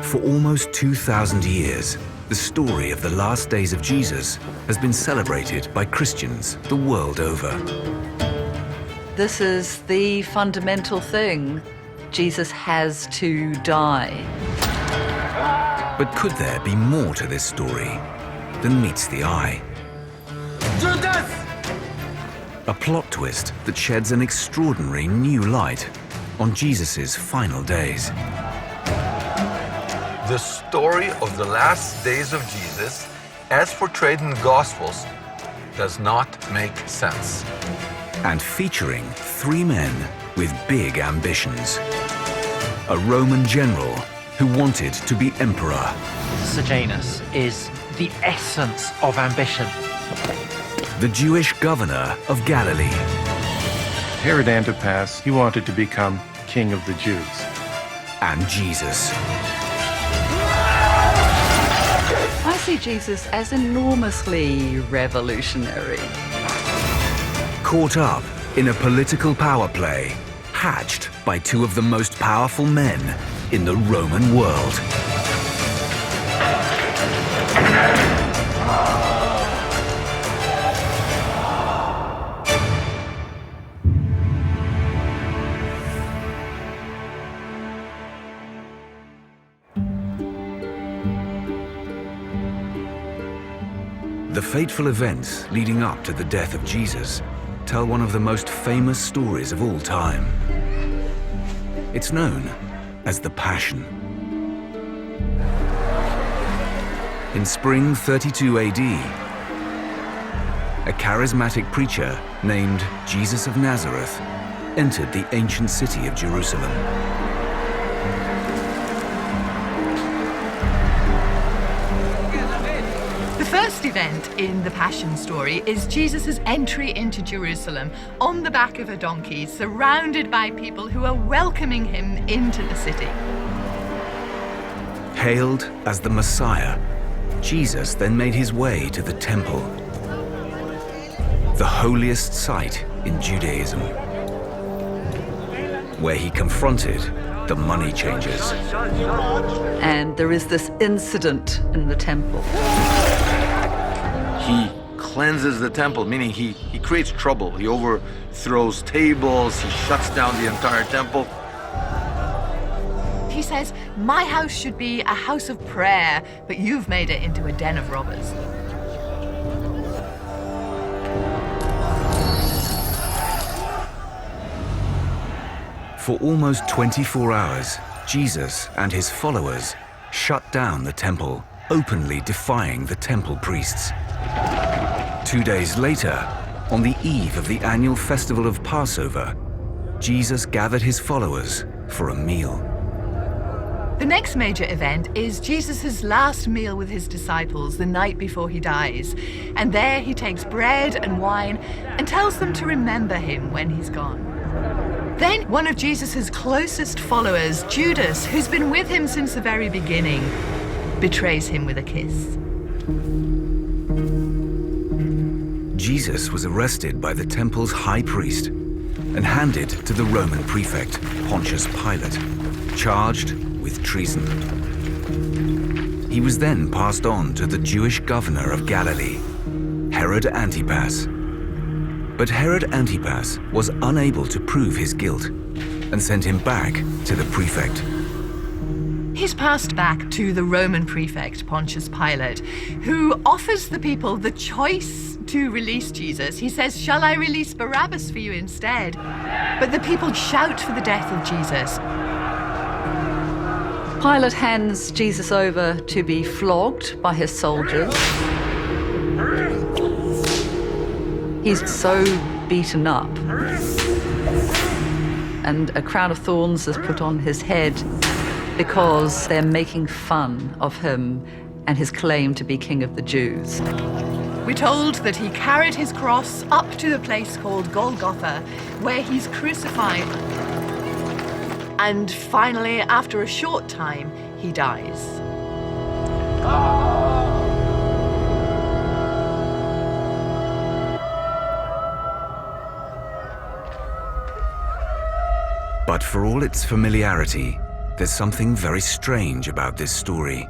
For almost 2,000 years, the story of the last days of Jesus has been celebrated by Christians the world over. This is the fundamental thing. Jesus has to die. But could there be more to this story than meets the eye? Judas! A plot twist that sheds an extraordinary new light on Jesus' final days. The story of the last days of Jesus, as portrayed in the Gospels, does not make sense. And featuring three men with big ambitions. A Roman general who wanted to be emperor. Sejanus is the essence of ambition. The Jewish governor of Galilee. Herod Antipas, he wanted to become king of the Jews. And Jesus. I see Jesus as enormously revolutionary. Caught up in a political power play, hatched by two of the most powerful men in the Roman world. The fateful events leading up to the death of Jesus tell one of the most famous stories of all time. It's known as the Passion. In spring 32 AD, a charismatic preacher named Jesus of Nazareth entered the ancient city of Jerusalem. The first event in the Passion story is Jesus' entry into Jerusalem on the back of a donkey, surrounded by people who are welcoming him into the city. Hailed as the Messiah, Jesus then made his way to the temple, the holiest site in Judaism, where he confronted the money changers. And there is this incident in the temple. He cleanses the temple, meaning he creates trouble. He overthrows tables, he shuts down the entire temple. He says, "My house should be a house of prayer, but you've made it into a den of robbers." For almost 24 hours, Jesus and his followers shut down the temple, openly defying the temple priests. 2 days later, on the eve of the annual festival of Passover, Jesus gathered his followers for a meal. The next major event is Jesus' last meal with his disciples the night before he dies. And there he takes bread and wine and tells them to remember him when he's gone. Then one of Jesus' closest followers, Judas, who's been with him since the very beginning, betrays him with a kiss. Jesus was arrested by the temple's high priest and handed to the Roman prefect, Pontius Pilate, charged with treason. He was then passed on to the Jewish governor of Galilee, Herod Antipas. But Herod Antipas was unable to prove his guilt and sent him back to the prefect. He's passed back to the Roman prefect, Pontius Pilate, who offers the people the choice to release Jesus. He says, "Shall I release Barabbas for you instead?" But the people shout for the death of Jesus. Pilate hands Jesus over to be flogged by his soldiers. He's so beaten up. And a crown of thorns is put on his head because they're making fun of him and his claim to be King of the Jews. We're told that he carried his cross up to the place called Golgotha, where he's crucified. And finally, after a short time, he dies. But for all its familiarity, there's something very strange about this story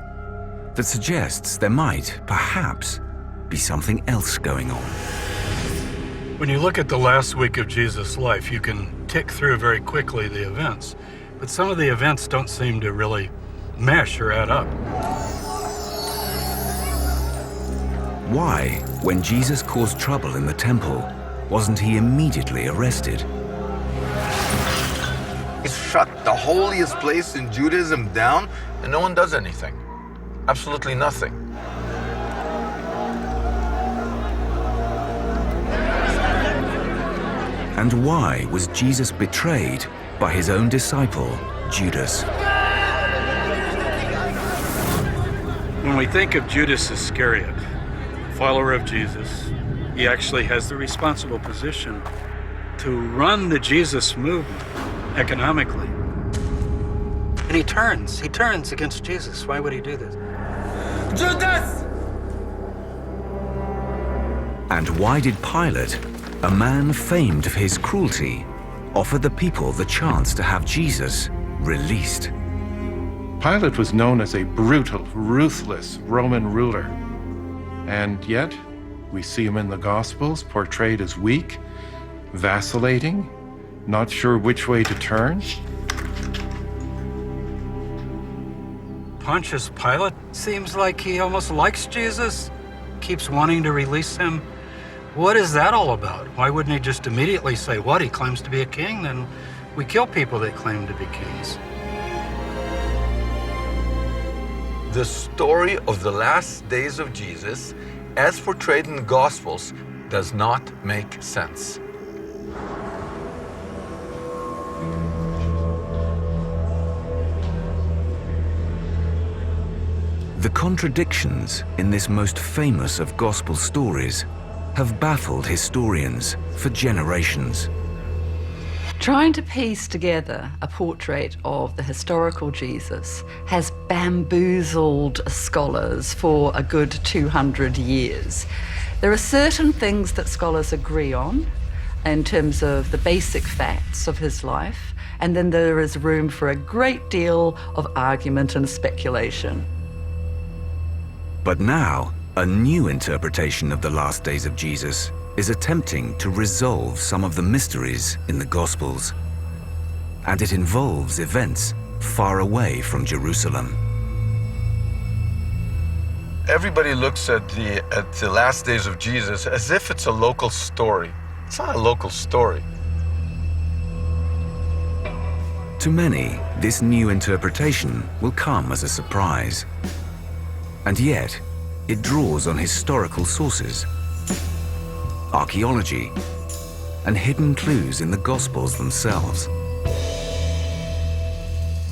that suggests there might, perhaps, be something else going on. When you look at the last week of Jesus' life, you can tick through very quickly the events, but some of the events don't seem to really mesh or add up. Why, when Jesus caused trouble in the temple, wasn't he immediately arrested? He shut the holiest place in Judaism down. And no one does anything. Absolutely nothing. And why was Jesus betrayed by his own disciple, Judas? When we think of Judas Iscariot, follower of Jesus, he actually has the responsible position to run the Jesus movement economically. And he turns against Jesus. Why would he do this? Judas! And why did Pilate, a man famed for his cruelty, offer the people the chance to have Jesus released? Pilate was known as a brutal, ruthless Roman ruler. And yet, we see him in the Gospels portrayed as weak, vacillating, not sure which way to turn. Pontius Pilate seems like he almost likes Jesus, keeps wanting to release him. What is that all about? Why wouldn't he just immediately say, what, he claims to be a king? Then we kill people that claim to be kings. The story of the last days of Jesus, as portrayed in the Gospels, does not make sense. The contradictions in this most famous of gospel stories have baffled historians for generations. Trying to piece together a portrait of the historical Jesus has bamboozled scholars for a good 200 years. There are certain things that scholars agree on in terms of the basic facts of his life, and then there is room for a great deal of argument and speculation. But now, a new interpretation of the last days of Jesus is attempting to resolve some of the mysteries in the Gospels. And it involves events far away from Jerusalem. Everybody looks at the last days of Jesus as if it's a local story. It's not a local story. To many, this new interpretation will come as a surprise. And yet, it draws on historical sources, archaeology, and hidden clues in the Gospels themselves.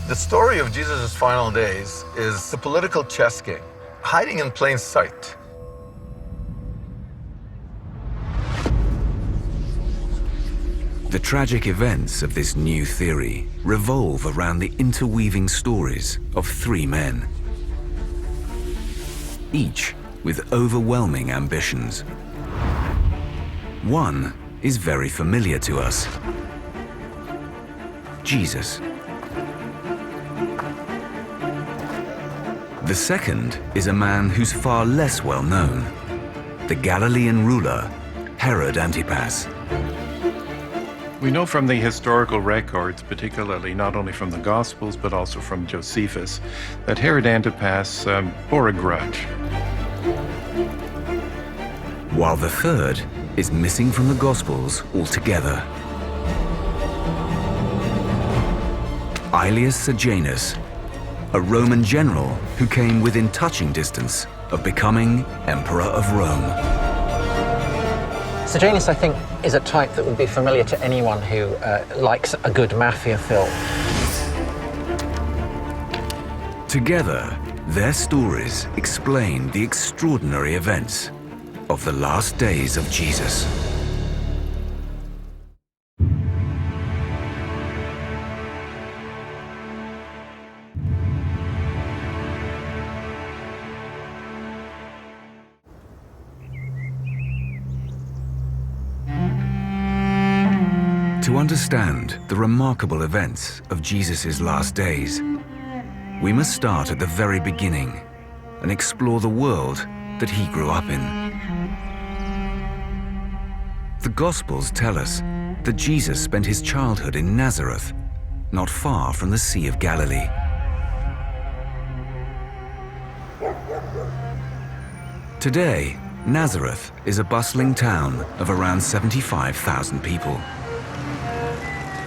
The story of Jesus' final days is a political chess game, hiding in plain sight. The tragic events of this new theory revolve around the interweaving stories of three men, each with overwhelming ambitions. One is very familiar to us: Jesus. The second is a man who's far less well known: the Galilean ruler, Herod Antipas. We know from the historical records, particularly not only from the Gospels, but also from Josephus, that Herod Antipas bore a grudge. While the third is missing from the Gospels altogether. Aelius Sejanus, a Roman general who came within touching distance of becoming Emperor of Rome. Sejanus, I think, is a type that would be familiar to anyone who likes a good mafia film. Together, their stories explain the extraordinary events of the last days of Jesus. To understand the remarkable events of Jesus' last days, we must start at the very beginning and explore the world that he grew up in. The Gospels tell us that Jesus spent his childhood in Nazareth, not far from the Sea of Galilee. Today, Nazareth is a bustling town of around 75,000 people.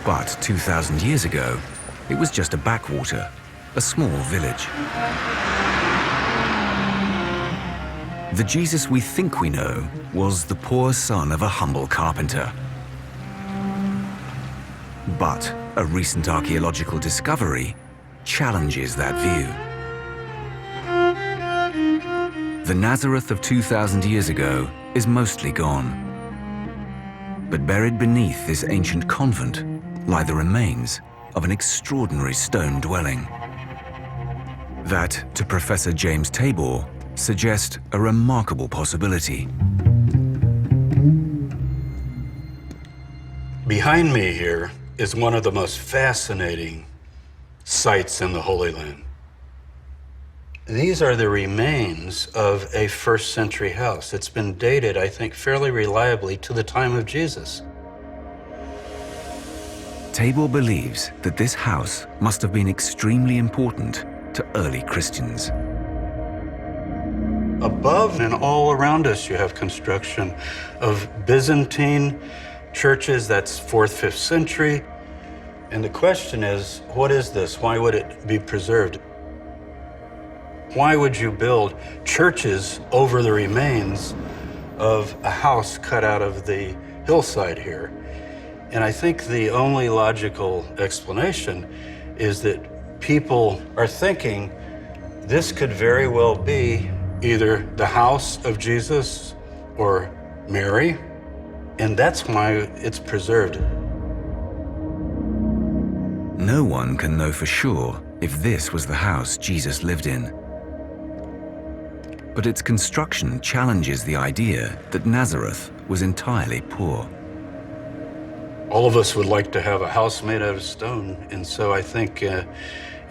But 2,000 years ago, it was just a backwater, a small village. The Jesus we think we know was the poor son of a humble carpenter. But a recent archaeological discovery challenges that view. The Nazareth of 2,000 years ago is mostly gone. But buried beneath this ancient convent lie the remains of an extraordinary stone dwelling that, to Professor James Tabor, suggest a remarkable possibility. Behind me here is one of the most fascinating sites in the Holy Land. These are the remains of a first-century house. It's been dated, I think, fairly reliably to the time of Jesus. Tabor believes that this house must have been extremely important to early Christians. Above and all around us, you have construction of Byzantine churches. That's 4th, 5th century. And the question is, what is this? Why would it be preserved? Why would you build churches over the remains of a house cut out of the hillside here? And I think the only logical explanation is that people are thinking this could very well be either the house of Jesus or Mary, and that's why it's preserved. No one can know for sure if this was the house Jesus lived in. But its construction challenges the idea that Nazareth was entirely poor. All of us would like to have a house made out of stone, and so I think in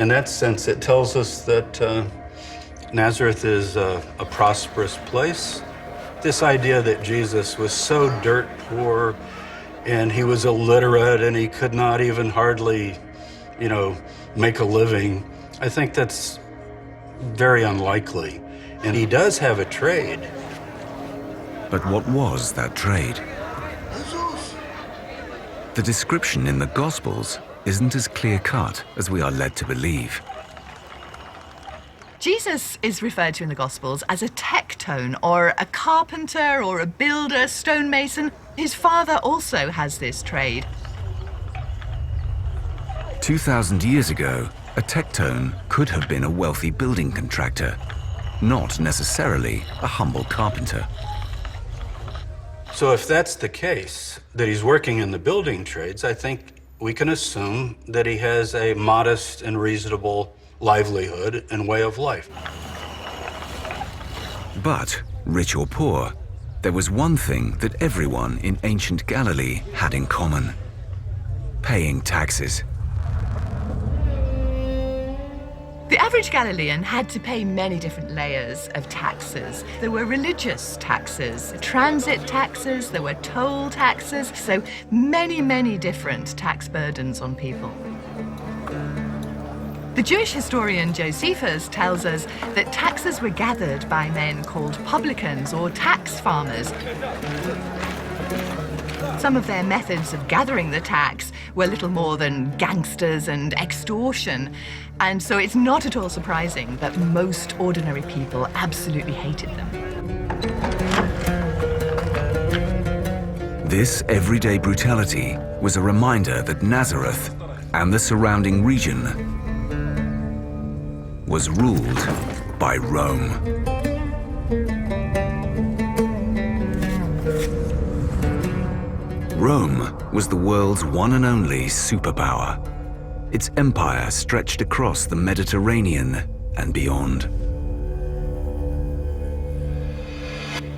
that sense it tells us that Nazareth is a prosperous place. This idea that Jesus was so dirt poor and he was illiterate and he could not even hardly, make a living, I think that's very unlikely. And he does have a trade. But what was that trade? The description in the Gospels isn't as clear-cut as we are led to believe. Jesus is referred to in the Gospels as a tectone, or a carpenter, or a builder, stonemason. His father also has this trade. 2,000 years ago, a tectone could have been a wealthy building contractor, not necessarily a humble carpenter. So if that's the case, that he's working in the building trades, I think we can assume that he has a modest and reasonable livelihood and way of life. But, rich or poor, there was one thing that everyone in ancient Galilee had in common: paying taxes. The average Galilean had to pay many different layers of taxes. There were religious taxes, transit taxes, there were toll taxes, so many different tax burdens on people. The Jewish historian Josephus tells us that taxes were gathered by men called publicans or tax farmers. Some of their methods of gathering the tax were little more than gangsters and extortion, and so it's not at all surprising that most ordinary people absolutely hated them. This everyday brutality was a reminder that Nazareth and the surrounding region was ruled by Rome. Rome was the world's one and only superpower. Its empire stretched across the Mediterranean and beyond.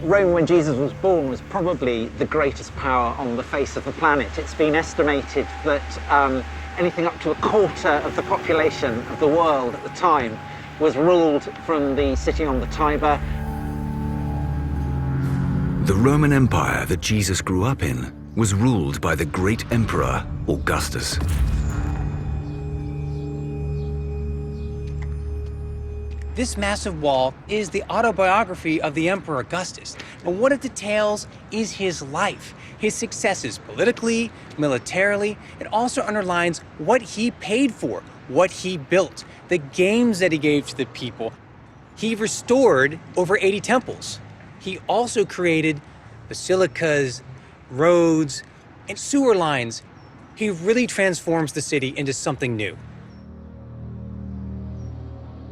Rome, when Jesus was born, was probably the greatest power on the face of the planet. It's been estimated that anything up to a quarter of the population of the world at the time was ruled from the city on the Tiber. The Roman Empire that Jesus grew up in was ruled by the great emperor Augustus. This massive wall is the autobiography of the Emperor Augustus, and what it details is his life, his successes politically, militarily. It also underlines what he paid for, what he built, the games that he gave to the people. He restored over 80 temples. He also created basilicas, roads, and sewer lines. He really transforms the city into something new.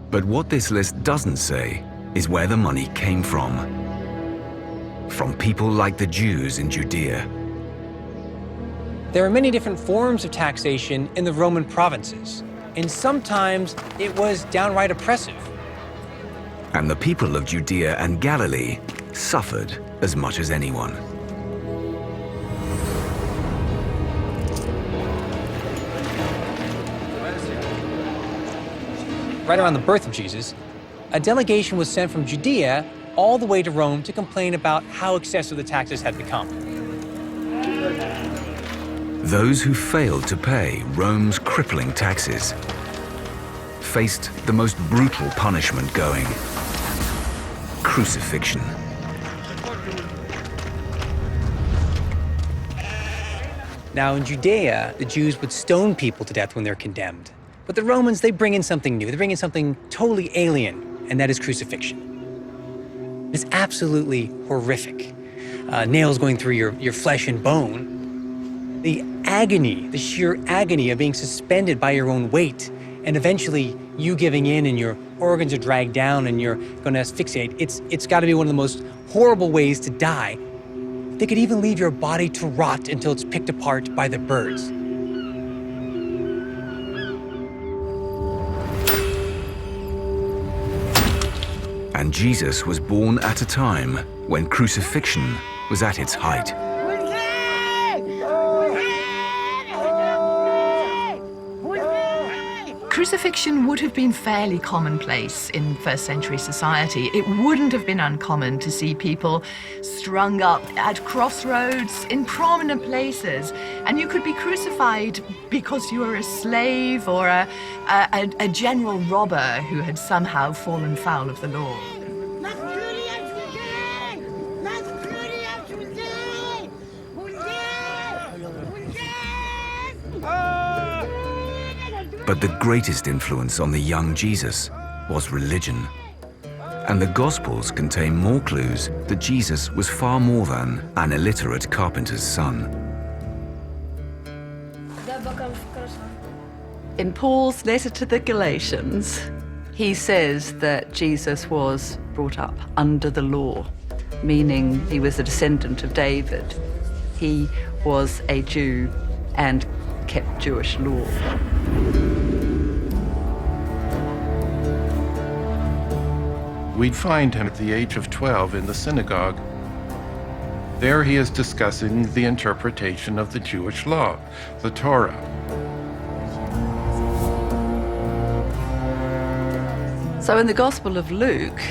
But what this list doesn't say is where the money came from. From people like the Jews in Judea. There are many different forms of taxation in the Roman provinces, and sometimes it was downright oppressive. And the people of Judea and Galilee suffered as much as anyone. Right around the birth of Jesus, a delegation was sent from Judea all the way to Rome to complain about how excessive the taxes had become. Those who failed to pay Rome's crippling taxes faced the most brutal punishment going: crucifixion. Now in Judea, the Jews would stone people to death when they're condemned. But the Romans, they bring in something new. They bring in something totally alien, and that is crucifixion. It's absolutely horrific. Nails going through your flesh and bone. The agony, the sheer agony of being suspended by your own weight, and eventually you giving in and your organs are dragged down and you're going to asphyxiate. It's got to be one of the most horrible ways to die. They could even leave your body to rot until it's picked apart by the birds. And Jesus was born at a time when crucifixion was at its height. Crucifixion would have been fairly commonplace in first century society. It wouldn't have been uncommon to see people strung up at crossroads in prominent places, and you could be crucified because you were a slave or a general robber who had somehow fallen foul of the law. But the greatest influence on the young Jesus was religion. And the Gospels contain more clues that Jesus was far more than an illiterate carpenter's son. In Paul's letter to the Galatians, he says that Jesus was brought up under the law, meaning he was a descendant of David. He was a Jew and kept Jewish law. We'd find him at the age of 12 in the synagogue. There he is discussing the interpretation of the Jewish law, the Torah. So in the Gospel of Luke,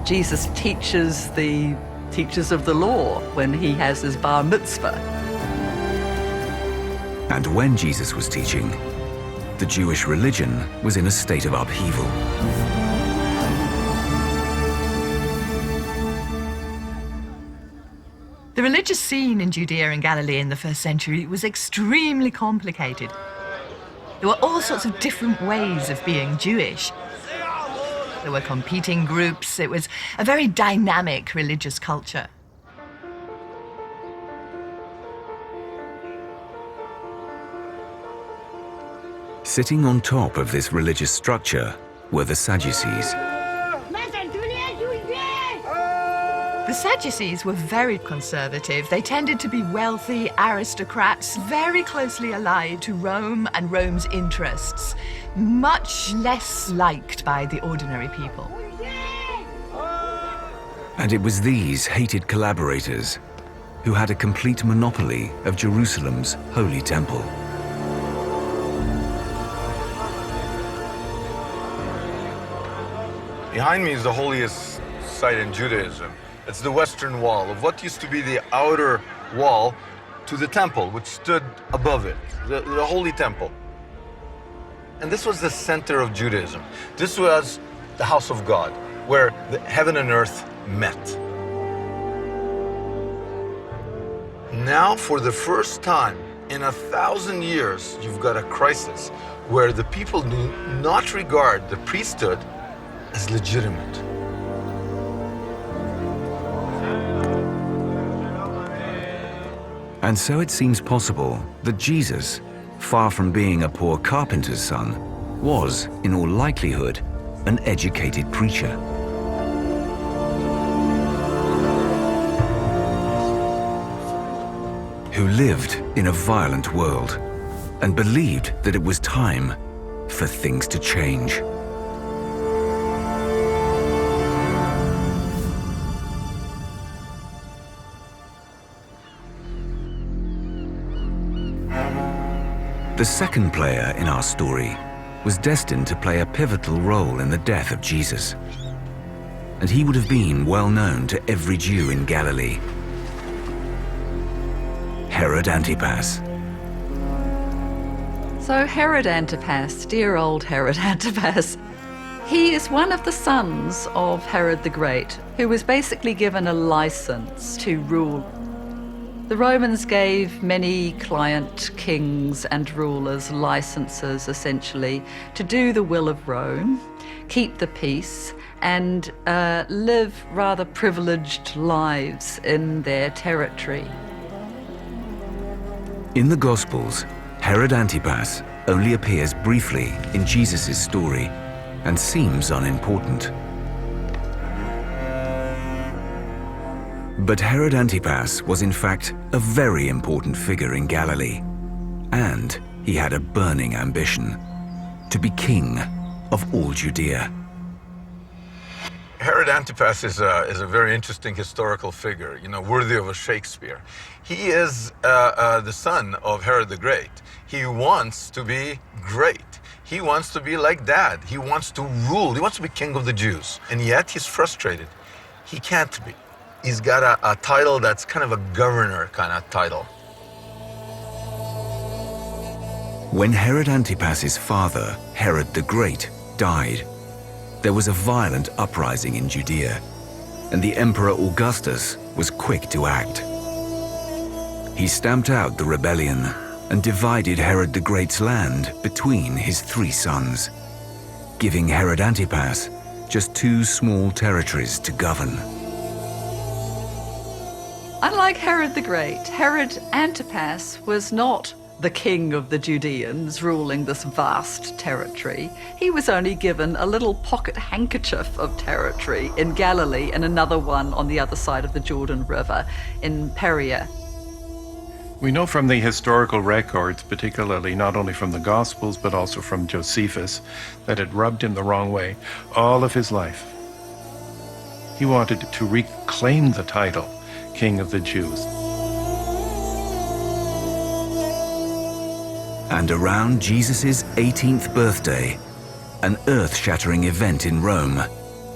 Jesus teaches the teachers of the law when he has his bar mitzvah. And when Jesus was teaching, the Jewish religion was in a state of upheaval. The religious scene in Judea and Galilee in the first century was extremely complicated. There were all sorts of different ways of being Jewish. There were competing groups. It was a very dynamic religious culture. Sitting on top of this religious structure were the Sadducees. The Sadducees were very conservative. They tended to be wealthy aristocrats, very closely allied to Rome and Rome's interests, much less liked by the ordinary people. And it was these hated collaborators who had a complete monopoly of Jerusalem's Holy Temple. Behind me is the holiest site in Judaism. It's the western wall of what used to be the outer wall to the temple, which stood above it, the Holy Temple. And this was the center of Judaism. This was the house of God, where the heaven and earth met. Now, for the first time in 1,000 years, you've got a crisis where the people do not regard the priesthood as legitimate. And so it seems possible that Jesus, far from being a poor carpenter's son, was, in all likelihood, an educated preacher. Who lived in a violent world and believed that it was time for things to change. The second player in our story was destined to play a pivotal role in the death of Jesus. And he would have been well known to every Jew in Galilee. Herod Antipas. So Herod Antipas, dear old Herod Antipas, he is one of the sons of Herod the Great, who was basically given a license to rule. The Romans gave many client kings and rulers licenses, essentially, to do the will of Rome, keep the peace, and live rather privileged lives in their territory. In the Gospels, Herod Antipas only appears briefly in Jesus' story and seems unimportant. But Herod Antipas was in fact a very important figure in Galilee, and he had a burning ambition to be king of all Judea. Herod Antipas is a very interesting historical figure, worthy of a Shakespeare. He is the son of Herod the Great. He wants to be great. He wants to be like Dad. He wants to rule. He wants to be king of the Jews. And yet he's frustrated. He can't be. He's got a title that's kind of a governor kind of title. When Herod Antipas's father, Herod the Great, died, there was a violent uprising in Judea, and the Emperor Augustus was quick to act. He stamped out the rebellion and divided Herod the Great's land between his 3 sons, giving Herod Antipas just 2 small territories to govern. Unlike Herod the Great, Herod Antipas was not the king of the Judeans ruling this vast territory. He was only given a little pocket handkerchief of territory in Galilee and another one on the other side of the Jordan River in Perea. We know from the historical records, particularly not only from the Gospels, but also from Josephus, that it rubbed him the wrong way all of his life. He wanted to reclaim the title, King of the Jews. And around Jesus' 18th birthday, an earth-shattering event in Rome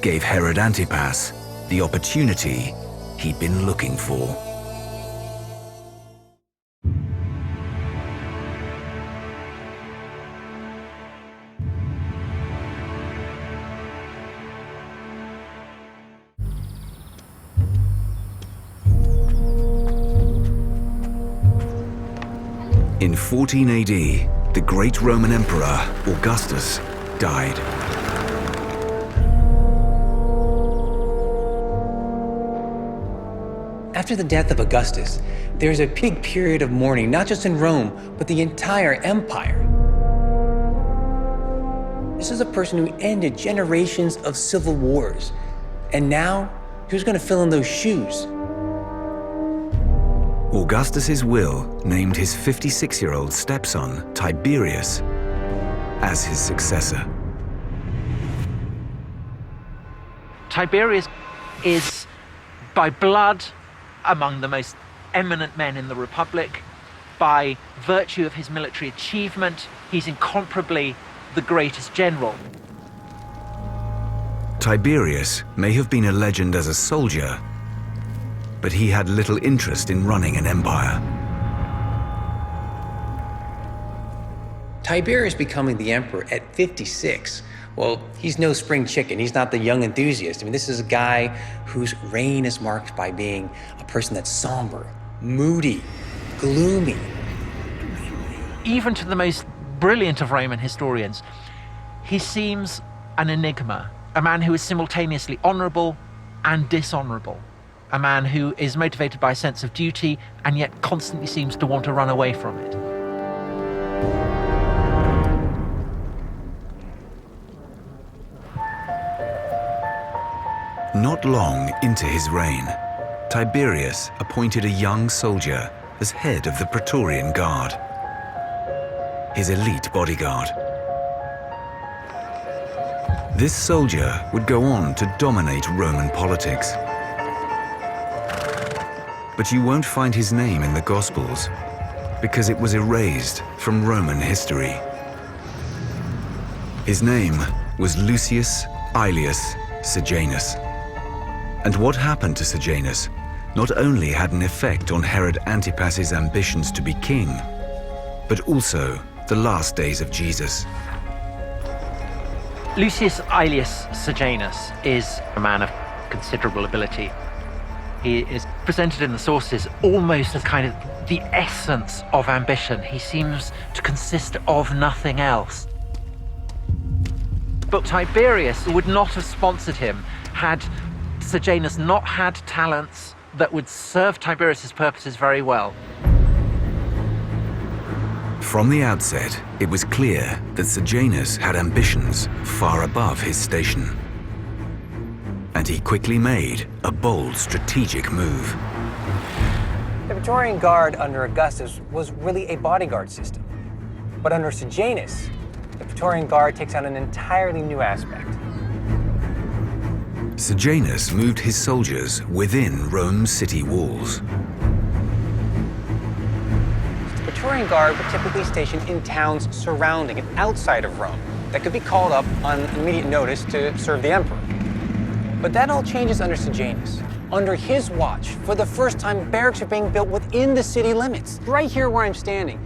gave Herod Antipas the opportunity he'd been looking for. In 14 AD, the great Roman Emperor Augustus died. After the death of Augustus, there's a big period of mourning, not just in Rome, but the entire empire. This is a person who ended generations of civil wars. And now, who's going to fill in those shoes? Augustus's will named his 56-year-old stepson, Tiberius, as his successor. Tiberius is by blood among the most eminent men in the Republic. By virtue of his military achievement, he's incomparably the greatest general. Tiberius may have been a legend as a soldier, but he had little interest in running an empire. Tiberius becoming the emperor at 56, well, he's no spring chicken. He's not the young enthusiast. I mean, this is a guy whose reign is marked by being a person that's somber, moody, gloomy. Even to the most brilliant of Roman historians, he seems an enigma, a man who is simultaneously honorable and dishonorable, a man who is motivated by a sense of duty and yet constantly seems to want to run away from it. Not long into his reign, Tiberius appointed a young soldier as head of the Praetorian Guard, his elite bodyguard. This soldier would go on to dominate Roman politics. But you won't find his name in the Gospels, because it was erased from Roman history. His name was Lucius Aelius Sejanus. And what happened to Sejanus not only had an effect on Herod Antipas's ambitions to be king, but also the last days of Jesus. Lucius Aelius Sejanus is a man of considerable ability. He is presented in the sources almost as kind of the essence of ambition. He seems to consist of nothing else. But Tiberius would not have sponsored him had Sejanus not had talents that would serve Tiberius's purposes very well. From the outset, it was clear that Sejanus had ambitions far above his station. And he quickly made a bold strategic move. The Praetorian Guard under Augustus was really a bodyguard system. But under Sejanus, the Praetorian Guard takes on an entirely new aspect. Sejanus moved his soldiers within Rome's city walls. The Praetorian Guard would typically station in towns surrounding and outside of Rome that could be called up on immediate notice to serve the emperor. But that all changes under Sejanus. Under his watch, for the first time, barracks are being built within the city limits, right here where I'm standing.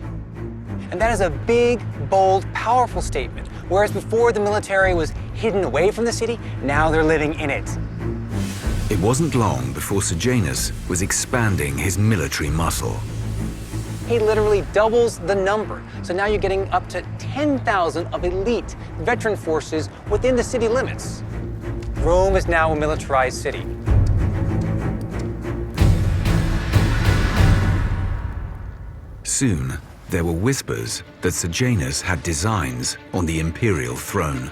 And that is a big, bold, powerful statement. Whereas before the military was hidden away from the city, now they're living in it. It wasn't long before Sejanus was expanding his military muscle. He literally doubles the number. So now you're getting up to 10,000 of elite veteran forces within the city limits. Rome is now a militarized city. Soon, there were whispers that Sejanus had designs on the imperial throne.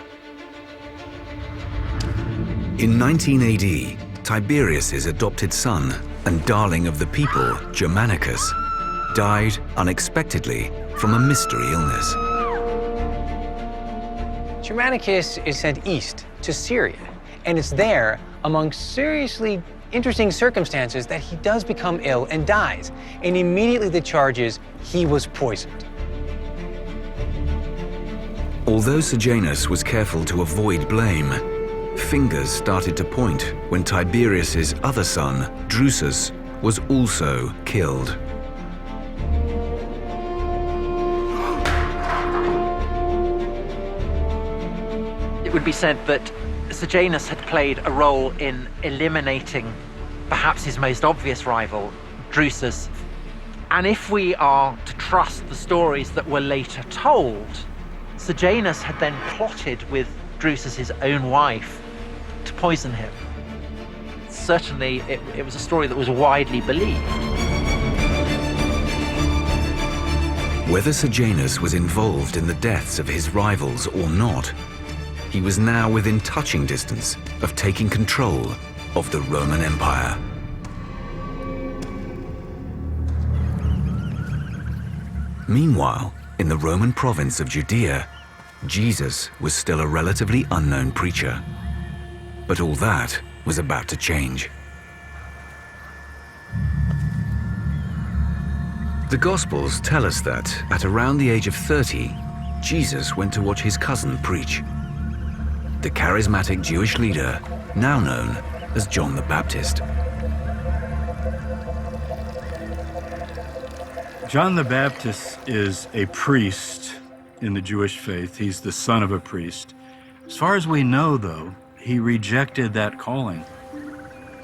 In 19 AD, Tiberius's adopted son and darling of the people, Germanicus, died unexpectedly from a mystery illness. Germanicus is sent east to Syria, and it's there, among seriously interesting circumstances, that he does become ill and dies. And immediately the charge is he was poisoned. Although Sejanus was careful to avoid blame, fingers started to point when Tiberius's other son, Drusus, was also killed. It would be said that Sejanus had played a role in eliminating perhaps his most obvious rival, Drusus. And if we are to trust the stories that were later told, Sejanus had then plotted with Drusus's own wife to poison him. Certainly, it was a story that was widely believed. Whether Sejanus was involved in the deaths of his rivals or not, he was now within touching distance of taking control of the Roman Empire. Meanwhile, in the Roman province of Judea, Jesus was still a relatively unknown preacher. But all that was about to change. The Gospels tell us that at around the age of 30, Jesus went to watch his cousin preach. The charismatic Jewish leader, now known as John the Baptist. John the Baptist is a priest in the Jewish faith. He's the son of a priest. As far as we know, though, he rejected that calling.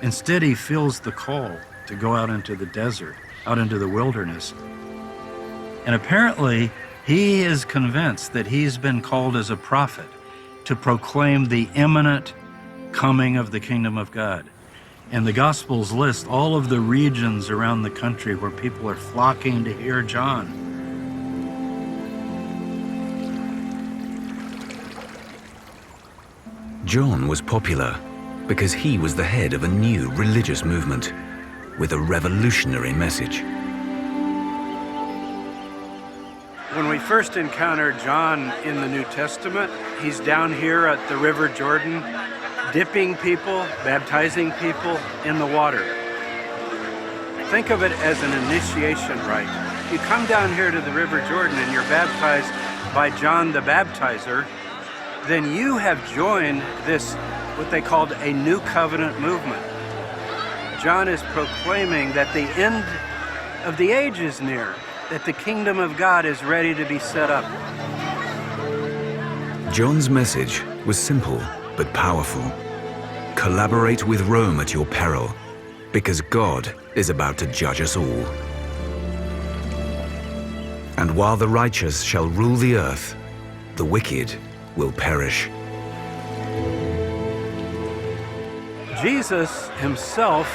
Instead, he feels the call to go out into the desert, out into the wilderness. And apparently, he is convinced that he's been called as a prophet to proclaim the imminent coming of the kingdom of God. And the Gospels list all of the regions around the country where people are flocking to hear John. John was popular because he was the head of a new religious movement with a revolutionary message. When we first encounter John in the New Testament, he's down here at the River Jordan, dipping people, baptizing people in the water. Think of it as an initiation rite. You come down here to the River Jordan and you're baptized by John the Baptizer, then you have joined this, what they called a new covenant movement. John is proclaiming that the end of the age is near, that the kingdom of God is ready to be set up. John's message was simple but powerful. Collaborate with Rome at your peril, because God is about to judge us all. And while the righteous shall rule the earth, the wicked will perish. Jesus himself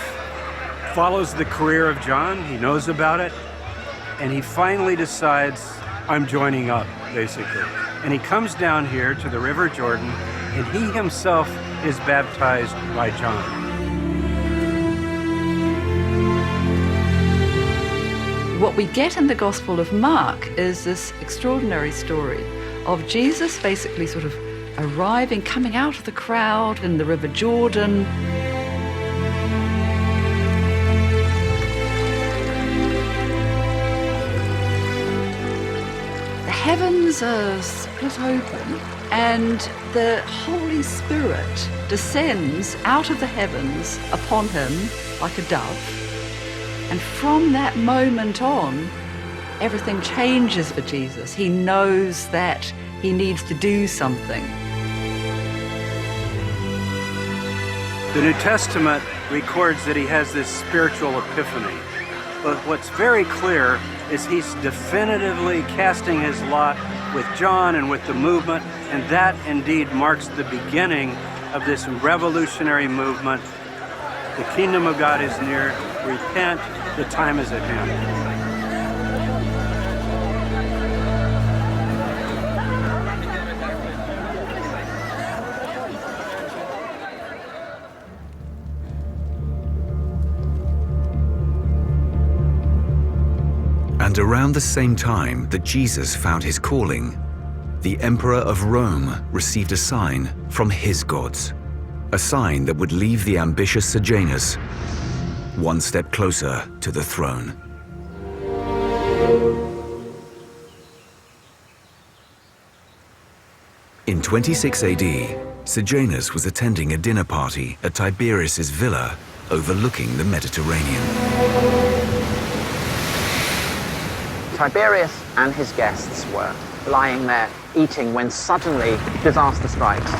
follows the career of John. He knows about it. And he finally decides, I'm joining up, basically. And he comes down here to the River Jordan, and he himself is baptized by John. What we get in the Gospel of Mark is this extraordinary story of Jesus basically sort of arriving, coming out of the crowd in the River Jordan. The heavens are split open and the Holy Spirit descends out of the heavens upon him like a dove. And from that moment on, everything changes for Jesus. He knows that he needs to do something. The New Testament records that he has this spiritual epiphany. But what's very clear is he's definitively casting his lot with John and with the movement, and that indeed marks the beginning of this revolutionary movement. The kingdom of God is near. Repent, the time is at hand. And around the same time that Jesus found his calling, the Emperor of Rome received a sign from his gods, a sign that would leave the ambitious Sejanus one step closer to the throne. In 26 AD, Sejanus was attending a dinner party at Tiberius's villa overlooking the Mediterranean. Tiberius and his guests were lying there eating when suddenly disaster strikes.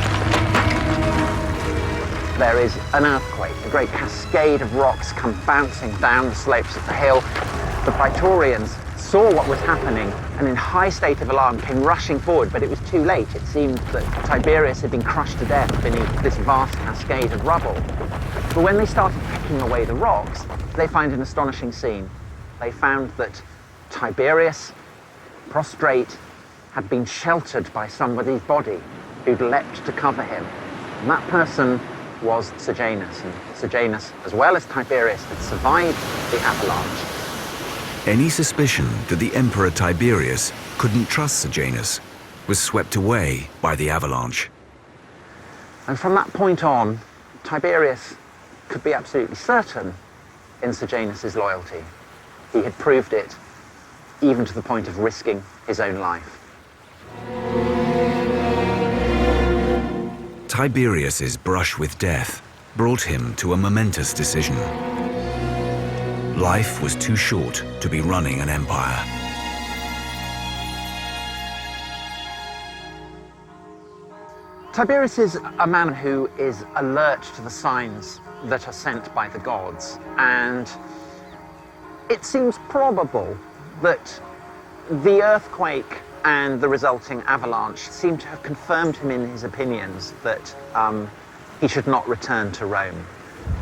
There is an earthquake. A great cascade of rocks come bouncing down the slopes of the hill. The Praetorians saw what was happening and in high state of alarm came rushing forward, but it was too late. It seemed that Tiberius had been crushed to death beneath this vast cascade of rubble. But when they started picking away the rocks, they found an astonishing scene. They found that Tiberius, prostrate, had been sheltered by somebody's body who'd leapt to cover him. And that person was Sejanus. And Sejanus, as well as Tiberius, had survived the avalanche. Any suspicion that the Emperor Tiberius couldn't trust Sejanus was swept away by the avalanche. And from that point on, Tiberius could be absolutely certain in Sejanus's loyalty. He had proved it even to the point of risking his own life. Tiberius's brush with death brought him to a momentous decision. Life was too short to be running an empire. Tiberius is a man who is alert to the signs that are sent by the gods, and it seems probable that the earthquake and the resulting avalanche seem to have confirmed him in his opinions that he should not return to Rome.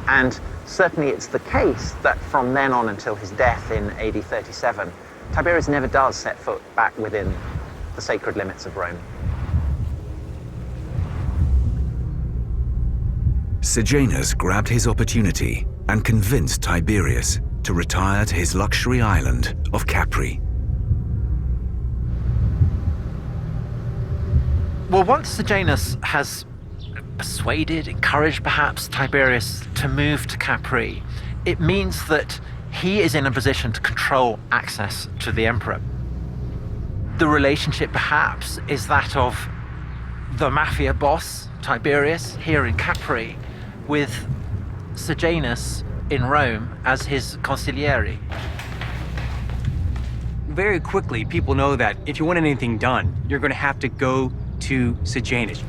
And certainly it's the case that from then on until his death in AD 37, Tiberius never does set foot back within the sacred limits of Rome. Sejanus grabbed his opportunity and convinced Tiberius to retire to his luxury island of Capri. Well, once Sejanus has persuaded, encouraged perhaps Tiberius to move to Capri, it means that he is in a position to control access to the emperor. The relationship perhaps is that of the mafia boss, Tiberius, here in Capri, with Sejanus in Rome as his consigliere. Very quickly, people know that if you want anything done, you're going to have to go to Sejanus.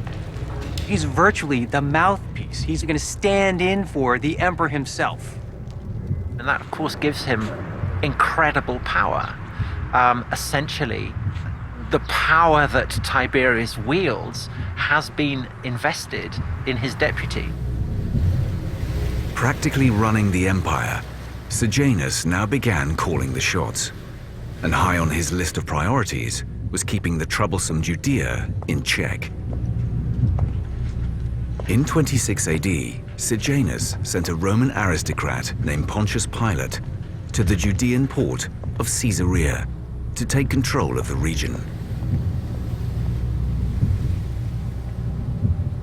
He's virtually the mouthpiece. He's going to stand in for the emperor himself. And that, of course, gives him incredible power. Essentially, the power that Tiberius wields has been invested in his deputy. Practically running the empire, Sejanus now began calling the shots. And high on his list of priorities was keeping the troublesome Judea in check. In 26 AD, Sejanus sent a Roman aristocrat named Pontius Pilate to the Judean port of Caesarea to take control of the region.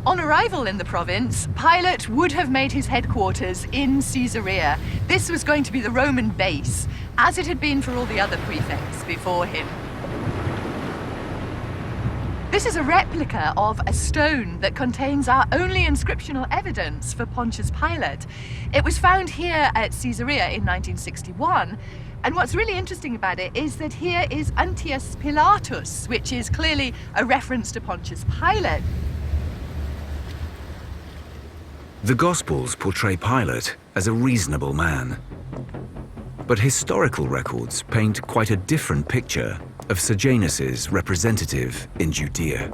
On arrival in the province, Pilate would have made his headquarters in Caesarea. This was going to be the Roman base, as it had been for all the other prefects before him. This is a replica of a stone that contains our only inscriptional evidence for Pontius Pilate. It was found here at Caesarea in 1961. And what's really interesting about it is that here is Antius Pilatus, which is clearly a reference to Pontius Pilate. The Gospels portray Pilate as a reasonable man. But historical records paint quite a different picture of Sejanus's representative in Judea.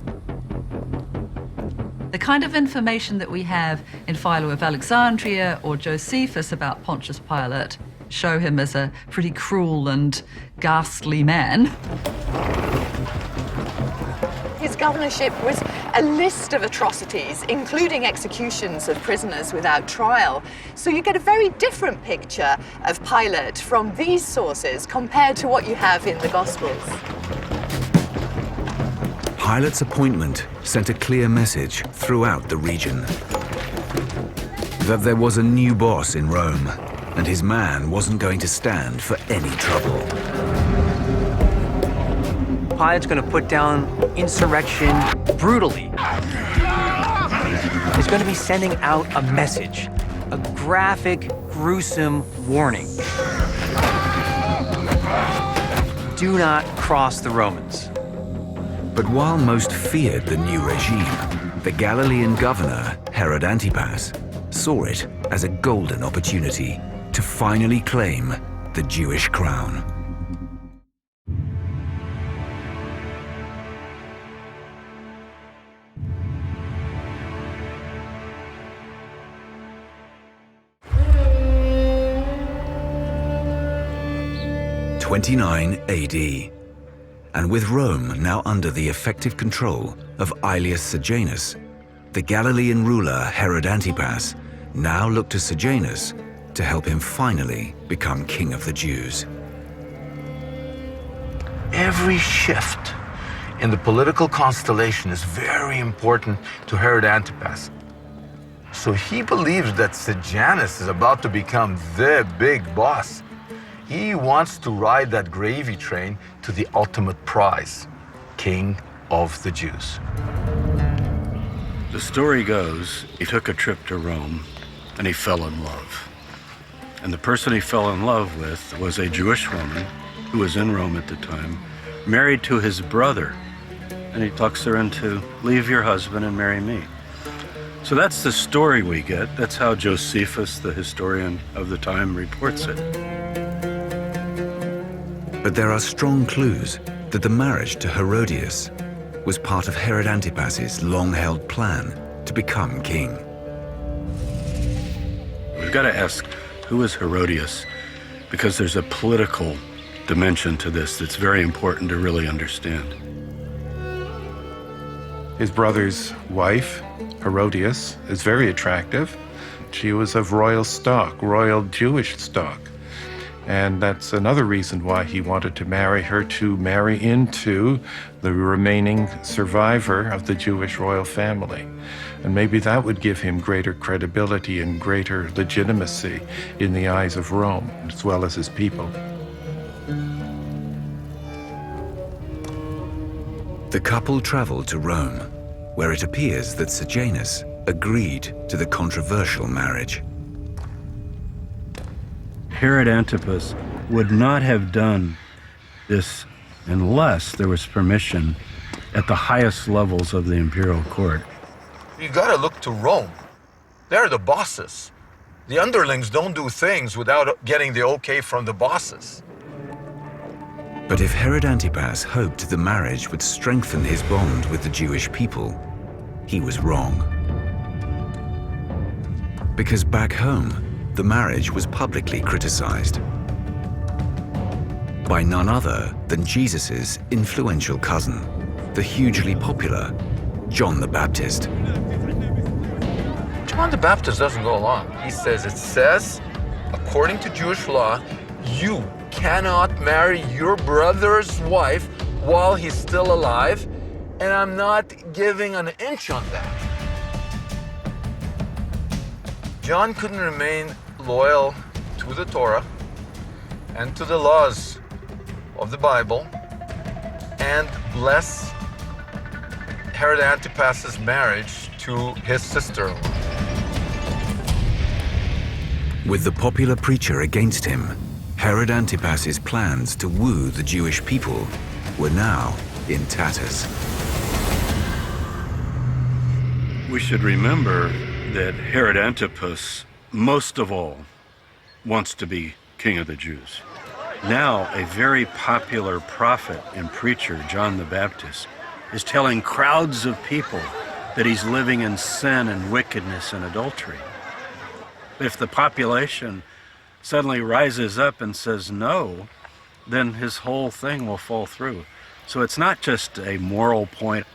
The kind of information that we have in Philo of Alexandria or Josephus about Pontius Pilate show him as a pretty cruel and ghastly man. His governorship was a list of atrocities, including executions of prisoners without trial. So you get a very different picture of Pilate from these sources compared to what you have in the Gospels. Pilate's appointment sent a clear message throughout the region that there was a new boss in Rome, and his man wasn't going to stand for any trouble. Pilate's going to put down insurrection brutally. He's going to be sending out a message, a graphic, gruesome warning. Do not cross the Romans. But while most feared the new regime, the Galilean governor, Herod Antipas, saw it as a golden opportunity to finally claim the Jewish crown. (29 AD), and with Rome now under the effective control of Aelius Sejanus, the Galilean ruler Herod Antipas now looked to Sejanus to help him finally become king of the Jews. Every shift in the political constellation is very important to Herod Antipas. So he believes that Sejanus is about to become the big boss. He wants to ride that gravy train to the ultimate prize, King of the Jews. The story goes, he took a trip to Rome and he fell in love. And the person he fell in love with was a Jewish woman who was in Rome at the time, married to his brother. And he talks her into, leave your husband and marry me. So that's the story we get. That's how Josephus, the historian of the time, reports it. But there are strong clues that the marriage to Herodias was part of Herod Antipas's long-held plan to become king. We've got to ask, who is Herodias? Because there's a political dimension to this that's very important to really understand. His brother's wife, Herodias, is very attractive. She was of royal stock, royal Jewish stock. And that's another reason why he wanted to marry her, to marry into the remaining survivor of the Jewish royal family. And maybe that would give him greater credibility and greater legitimacy in the eyes of Rome, as well as his people. The couple traveled to Rome, where it appears that Sejanus agreed to the controversial marriage. Herod Antipas would not have done this unless there was permission at the highest levels of the imperial court. You gotta look to Rome. They're the bosses. The underlings don't do things without getting the okay from the bosses. But if Herod Antipas hoped the marriage would strengthen his bond with the Jewish people, he was wrong. Because back home, the marriage was publicly criticized by none other than Jesus' influential cousin, the hugely popular John the Baptist. John the Baptist doesn't go along. He says, according to Jewish law, you cannot marry your brother's wife while he's still alive, and I'm not giving an inch on that. John couldn't remain loyal to the Torah and to the laws of the Bible and bless Herod Antipas's marriage to his sister-in-law. With the popular preacher against him, Herod Antipas's plans to woo the Jewish people were now in tatters. We should remember that Herod Antipas, most of all, wants to be king of the Jews. Now, a very popular prophet and preacher, John the Baptist, is telling crowds of people that he's living in sin and wickedness and adultery. If the population suddenly rises up and says no, then his whole thing will fall through. So it's not just a moral point,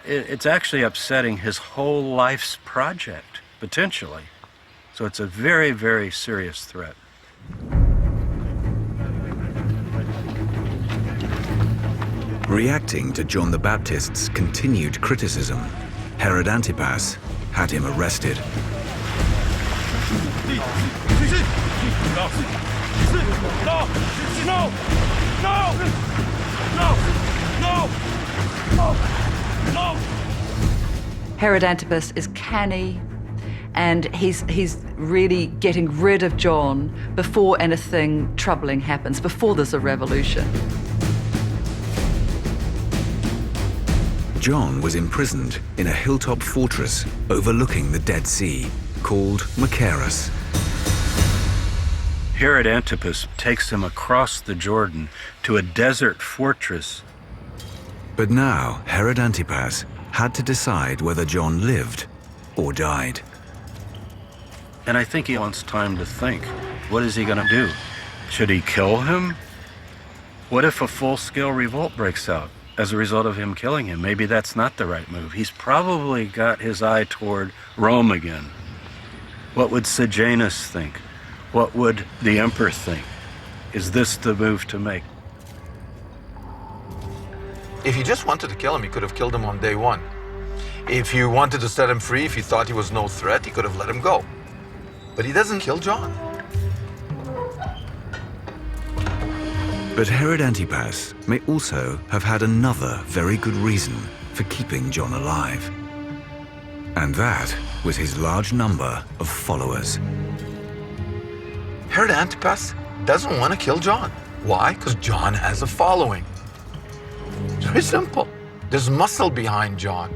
it's actually upsetting his whole life's project, potentially. So it's a very, very serious threat. Reacting to John the Baptist's continued criticism, Herod Antipas had him arrested. Herod Antipas is canny, and he's really getting rid of John before anything troubling happens, before there's a revolution. John was imprisoned in a hilltop fortress overlooking the Dead Sea called Machaerus. Herod Antipas takes him across the Jordan to a desert fortress. But now Herod Antipas had to decide whether John lived or died. And I think he wants time to think. What is he going to do? Should he kill him? What if a full-scale revolt breaks out as a result of him killing him? Maybe that's not the right move. He's probably got his eye toward Rome again. What would Sejanus think? What would the emperor think? Is this the move to make? If he just wanted to kill him, he could have killed him on day one. If he wanted to set him free, if he thought he was no threat, he could have let him go. But he doesn't kill John. But Herod Antipas may also have had another very good reason for keeping John alive. And that was his large number of followers. Herod Antipas doesn't want to kill John. Why? Because John has a following. It's very simple. There's muscle behind John.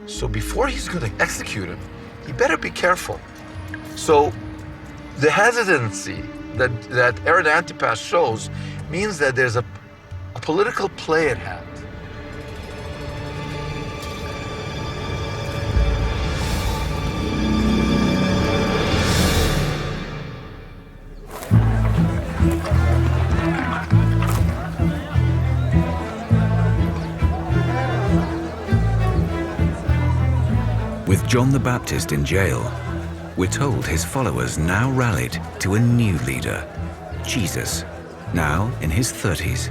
So before he's going to execute him, he better be careful. So the hesitancy that Herod Antipas shows means that there's a political play at hand. With John the Baptist in jail, we're told his followers now rallied to a new leader, Jesus, now in his 30s.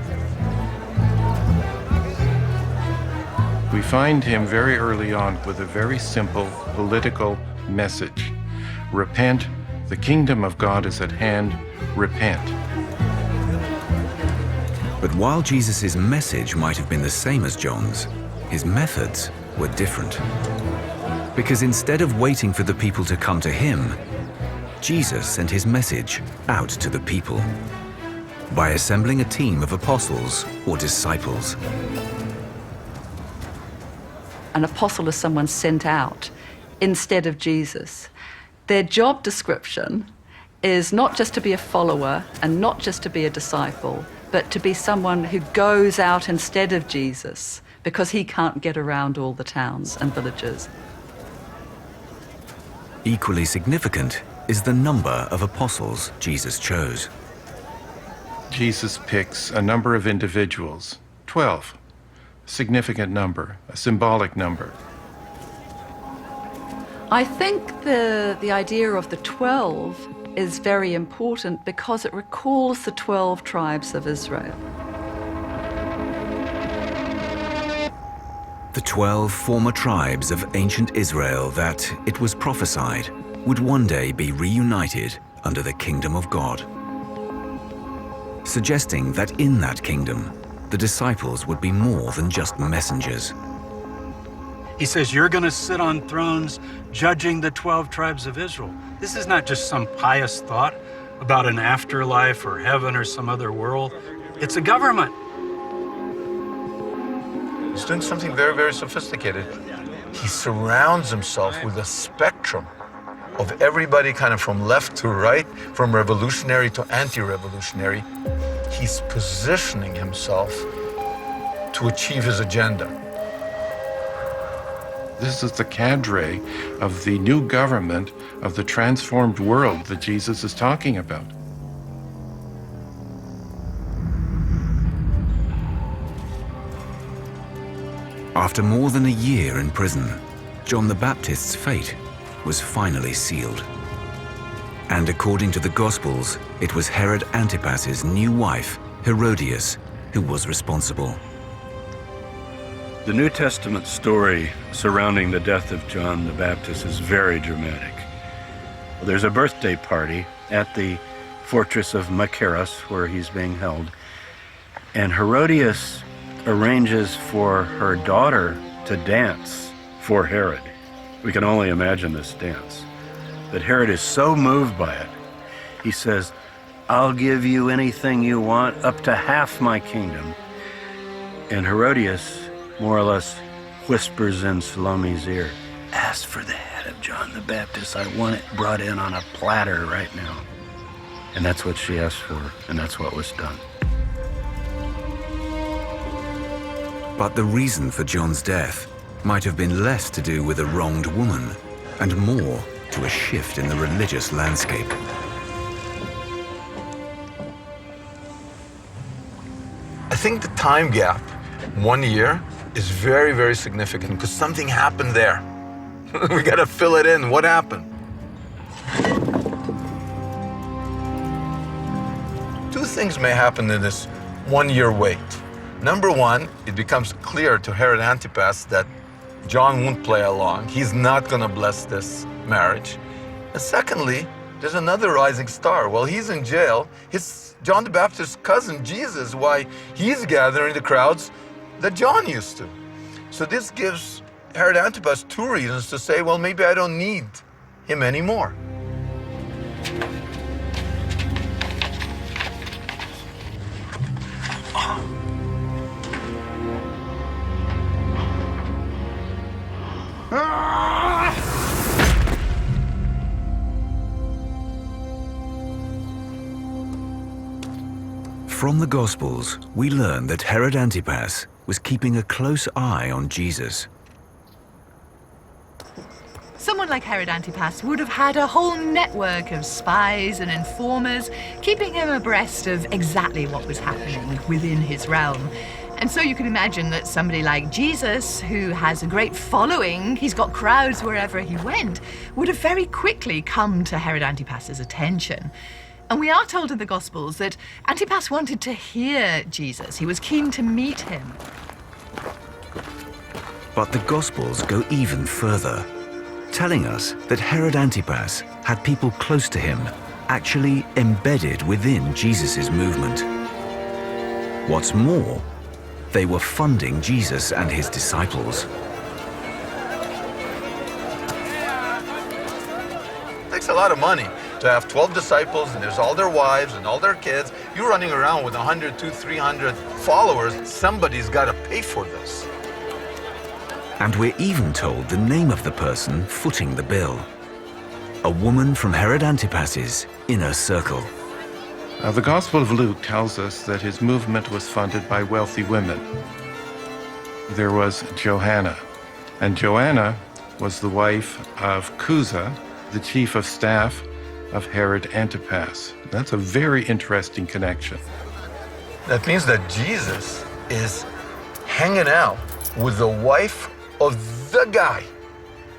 We find him very early on with a very simple political message. Repent, the kingdom of God is at hand, repent. But while Jesus' message might have been the same as John's, his methods were different. Because instead of waiting for the people to come to him, Jesus sent his message out to the people by assembling a team of apostles or disciples. An apostle is someone sent out instead of Jesus. Their job description is not just to be a follower and not just to be a disciple, but to be someone who goes out instead of Jesus because he can't get around all the towns and villages. Equally significant is the number of apostles Jesus chose. Jesus picks a number of individuals, 12, a significant number, a symbolic number. I think the idea of the 12 is very important because it recalls the 12 tribes of Israel. The 12 former tribes of ancient Israel that, it was prophesied, would one day be reunited under the kingdom of God, suggesting that in that kingdom, the disciples would be more than just messengers. He says, you're going to sit on thrones judging the 12 tribes of Israel. This is not just some pious thought about an afterlife or heaven or some other world. It's a government. He's doing something very, very sophisticated. He surrounds himself with a spectrum of everybody kind of from left to right, from revolutionary to anti-revolutionary. He's positioning himself to achieve his agenda. This is the cadre of the new government of the transformed world that Jesus is talking about. After more than a year in prison, John the Baptist's fate was finally sealed. And according to the Gospels, it was Herod Antipas's new wife, Herodias, who was responsible. The New Testament story surrounding the death of John the Baptist is very dramatic. There's a birthday party at the fortress of Machaerus where he's being held, and Herodias arranges for her daughter to dance for Herod. We can only imagine this dance. But Herod is so moved by it, he says, I'll give you anything you want, up to half my kingdom. And Herodias more or less whispers in Salome's ear, ask for the head of John the Baptist. I want it brought in on a platter right now. And that's what she asked for, and that's what was done. But the reason for John's death might have been less to do with a wronged woman and more to a shift in the religious landscape. I think the time gap, 1 year, is very, very significant because something happened there. We got to fill it in. What happened? Two things may happen in this 1 year wait. Number one, it becomes clear to Herod Antipas that John won't play along. He's not going to bless this marriage. And secondly, There's another rising star. While he's in jail, his John the Baptist's cousin, Jesus, why he's gathering the crowds that John used to. So this gives Herod Antipas two reasons to say, well, maybe I don't need him anymore. From the Gospels, we learn that Herod Antipas was keeping a close eye on Jesus. Someone like Herod Antipas would have had a whole network of spies and informers keeping him abreast of exactly what was happening within his realm. And so you can imagine that somebody like Jesus, who has a great following, he's got crowds wherever he went, would have very quickly come to Herod Antipas's attention. And we are told in the Gospels that Antipas wanted to hear Jesus. He was keen to meet him. But the Gospels go even further, telling us that Herod Antipas had people close to him actually embedded within Jesus' movement. What's more, they were funding Jesus and his disciples. It takes a lot of money to have 12 disciples, and there's all their wives and all their kids. You're running around with 100, 200, 300 followers. Somebody's got to pay for this. And we're even told the name of the person footing the bill. A woman from Herod Antipas's inner circle. The Gospel of Luke tells us that his movement was funded by wealthy women. There was Joanna, and Joanna was the wife of Chuza, the chief of staff of Herod Antipas. That's a very interesting connection. That means that Jesus is hanging out with the wife of the guy,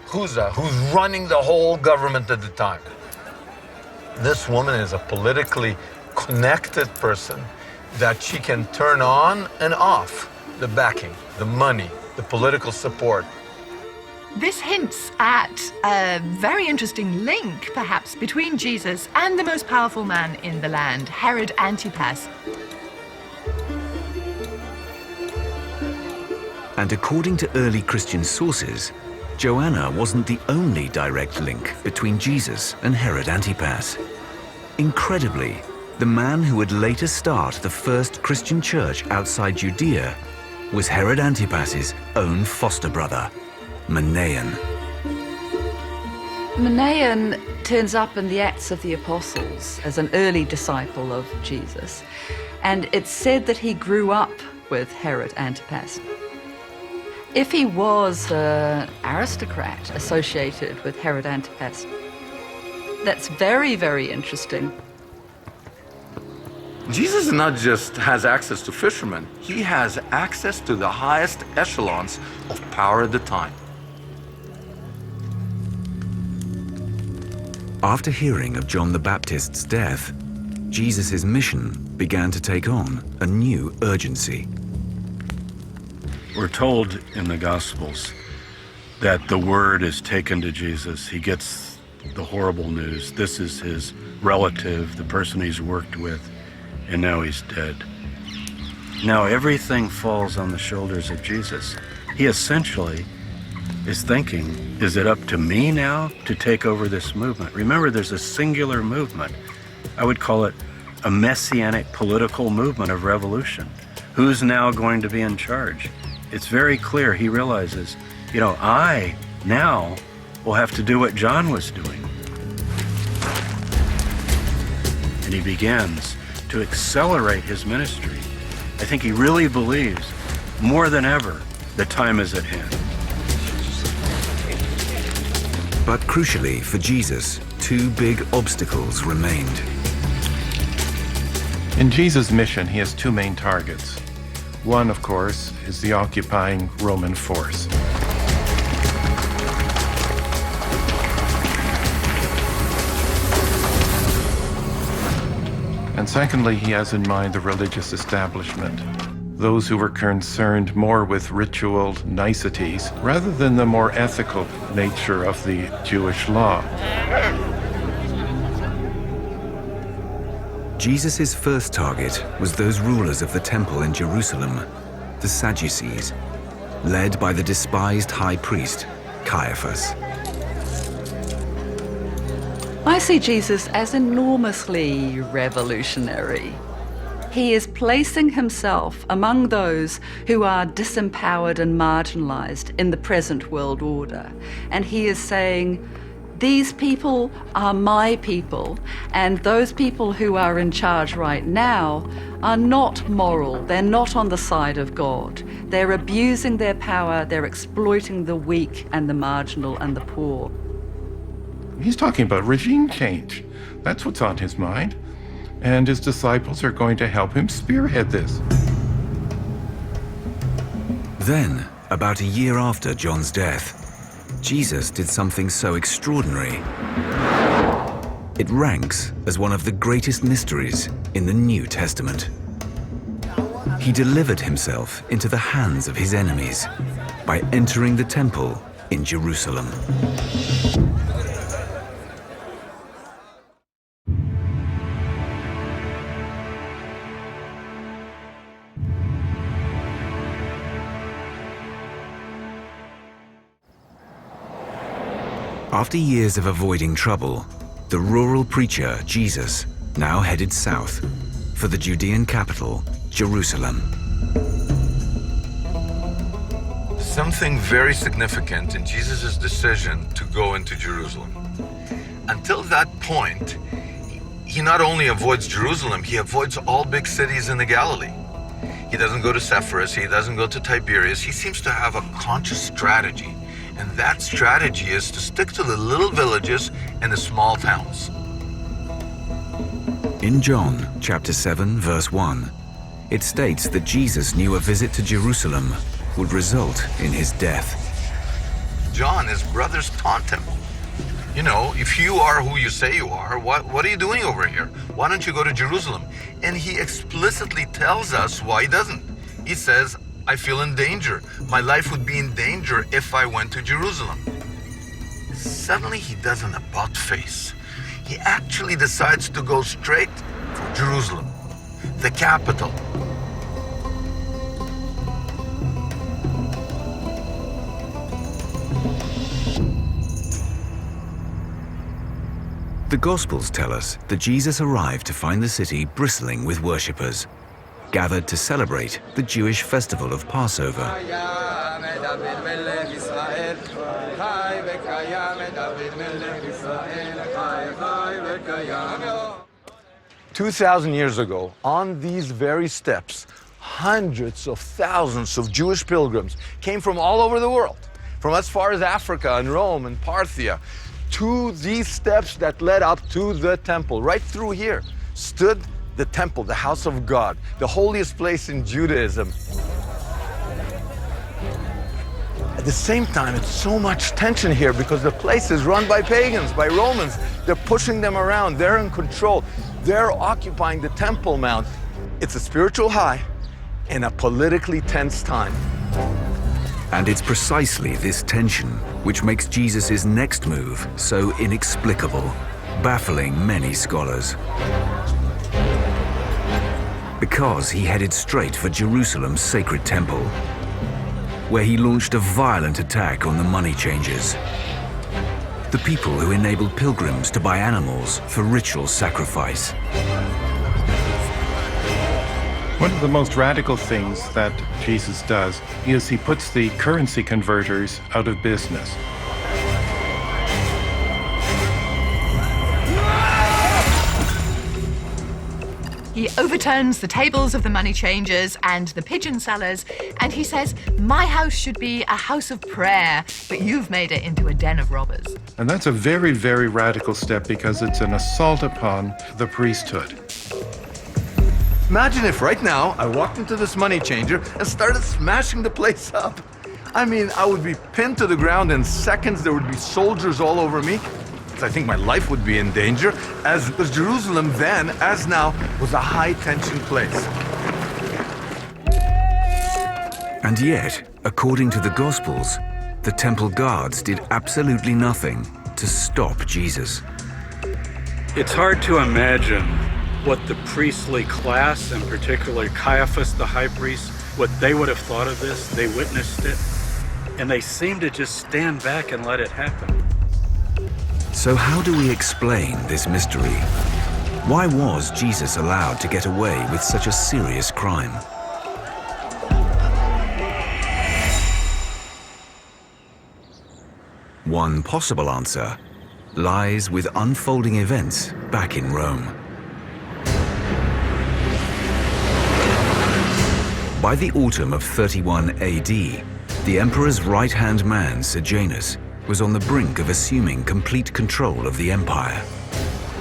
Chuza, who's running the whole government at the time. This woman is a politically connected person that she can turn on and off the backing, the money, the political support. This hints at a very interesting link, perhaps, between Jesus and the most powerful man in the land, Herod Antipas. And according to early Christian sources, Joanna wasn't the only direct link between Jesus and Herod Antipas. Incredibly, the man who would later start the first Christian church outside Judea was Herod Antipas's own foster brother, Manaen. Manaen turns up in the Acts of the Apostles as an early disciple of Jesus, and it's said that he grew up with Herod Antipas. If he was an aristocrat associated with Herod Antipas, that's very, very interesting. Jesus not just has access to fishermen, he has access to the highest echelons of power at the time. After hearing of John the Baptist's death, Jesus' mission began to take on a new urgency. We're told in the Gospels that the word is taken to Jesus. He gets the horrible news. This is his relative, the person he's worked with, and now he's dead. Now everything falls on the shoulders of Jesus. He essentially is thinking, is it up to me now to take over this movement? Remember, there's a singular movement. I would call it a messianic political movement of revolution. Who's now going to be in charge? It's very clear he realizes, I now will have to do what John was doing. And he begins to accelerate his ministry. I think he really believes, more than ever, the time is at hand. But crucially for Jesus, two big obstacles remained. In Jesus' mission, he has two main targets. One, of course, is the occupying Roman force. And secondly, he has in mind the religious establishment, those who were concerned more with ritual niceties rather than the more ethical nature of the Jewish law. Jesus' first target was those rulers of the temple in Jerusalem, the Sadducees, led by the despised high priest, Caiaphas. I see Jesus as enormously revolutionary. He is placing himself among those who are disempowered and marginalized in the present world order. And he is saying, these people are my people, and those people who are in charge right now are not moral. They're not on the side of God. They're abusing their power. They're exploiting the weak and the marginal and the poor. He's talking about regime change. That's what's on his mind. And his disciples are going to help him spearhead this. Then, about a year after John's death, Jesus did something so extraordinary. It ranks as one of the greatest mysteries in the New Testament. He delivered himself into the hands of his enemies by entering the temple in Jerusalem. After years of avoiding trouble, the rural preacher, Jesus, now headed south for the Judean capital, Jerusalem. Something very significant in Jesus' decision to go into Jerusalem. Until that point, he not only avoids Jerusalem, he avoids all big cities in the Galilee. He doesn't go to Sepphoris, he doesn't go to Tiberias. He seems to have a conscious strategy. And that strategy is to stick to the little villages and the small towns. In John chapter 7, verse 1, it states that Jesus knew a visit to Jerusalem would result in his death. John, his brothers taunt him. You know, if you are who you say you are, what are you doing over here? Why don't you go to Jerusalem? And he explicitly tells us why he doesn't. He says, I feel in danger. My life would be in danger if I went to Jerusalem. Suddenly he does an about face. He actually decides to go straight for Jerusalem, the capital. The Gospels tell us that Jesus arrived to find the city bristling with worshippers, gathered to celebrate the Jewish festival of Passover. 2,000 years ago, on these very steps, hundreds of thousands of Jewish pilgrims came from all over the world, from as far as Africa and Rome and Parthia, to these steps that led up to the temple. Right through here stood the temple, the house of God, the holiest place in Judaism. At the same time, it's so much tension here because the place is run by pagans, by Romans. They're pushing them around. They're in control. They're occupying the Temple Mount. It's a spiritual high in a politically tense time. And it's precisely this tension which makes Jesus' next move so inexplicable, baffling many scholars. Because he headed straight for Jerusalem's sacred temple, where he launched a violent attack on the money changers, the people who enabled pilgrims to buy animals for ritual sacrifice. One of the most radical things that Jesus does is he puts the currency converters out of business. He overturns the tables of the money changers and the pigeon sellers, and he says, my house should be a house of prayer, but you've made it into a den of robbers. And that's a very, very radical step because it's an assault upon the priesthood. Imagine if right now I walked into this money changer and started smashing the place up. I mean, I would be pinned to the ground in seconds. There would be soldiers all over me. I think my life would be in danger, as Jerusalem then, as now, was a high-tension place. And yet, according to the Gospels, the temple guards did absolutely nothing to stop Jesus. It's hard to imagine what the priestly class, and particularly Caiaphas, the high priest, what they would have thought of this. They witnessed it, and they seemed to just stand back and let it happen. So how do we explain this mystery? Why was Jesus allowed to get away with such a serious crime? One possible answer lies with unfolding events back in Rome. By the autumn of 31 AD, the emperor's right-hand man, Sejanus, was on the brink of assuming complete control of the empire.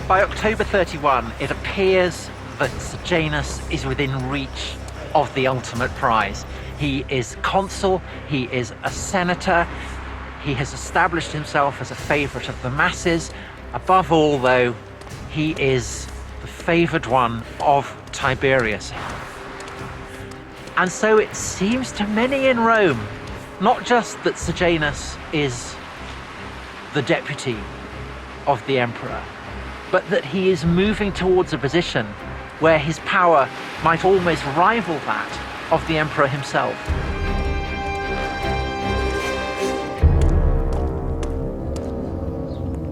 By October 31, it appears that Sejanus is within reach of the ultimate prize. He is consul, he is a senator, he has established himself as a favorite of the masses. Above all, though, he is the favored one of Tiberius. And so it seems to many in Rome, not just that Sejanus is the deputy of the emperor, but that he is moving towards a position where his power might almost rival that of the emperor himself.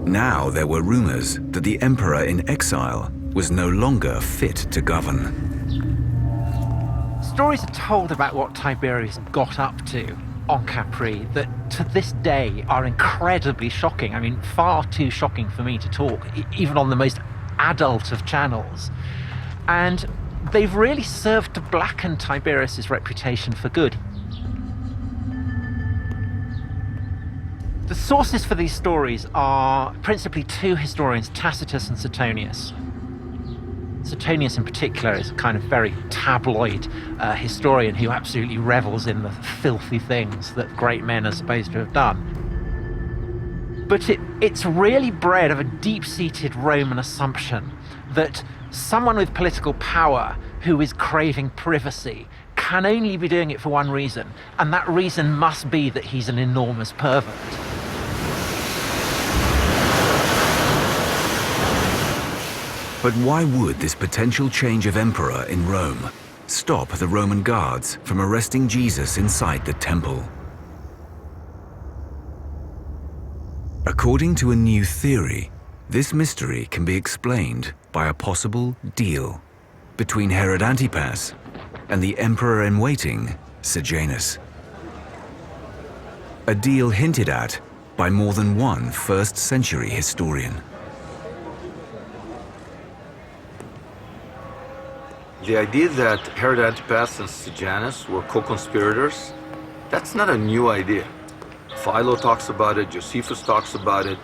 Now there were rumors that the emperor in exile was no longer fit to govern. Stories are told about what Tiberius got up to on Capri that to this day are incredibly shocking. I mean, far too shocking for me to talk, even on the most adult of channels. And they've really served to blacken Tiberius's reputation for good. The sources for these stories are principally two historians, Tacitus and Suetonius. Suetonius in particular is a kind of very tabloid historian who absolutely revels in the filthy things that great men are supposed to have done. But it's really bred of a deep-seated Roman assumption that someone with political power who is craving privacy can only be doing it for one reason, and that reason must be that he's an enormous pervert. But why would this potential change of emperor in Rome stop the Roman guards from arresting Jesus inside the temple? According to a new theory, this mystery can be explained by a possible deal between Herod Antipas and the emperor-in-waiting, Sejanus. A deal hinted at by more than one first-century historian. The idea that Herod Antipas and Sejanus were co-conspirators, that's not a new idea. Philo talks about it, Josephus talks about it.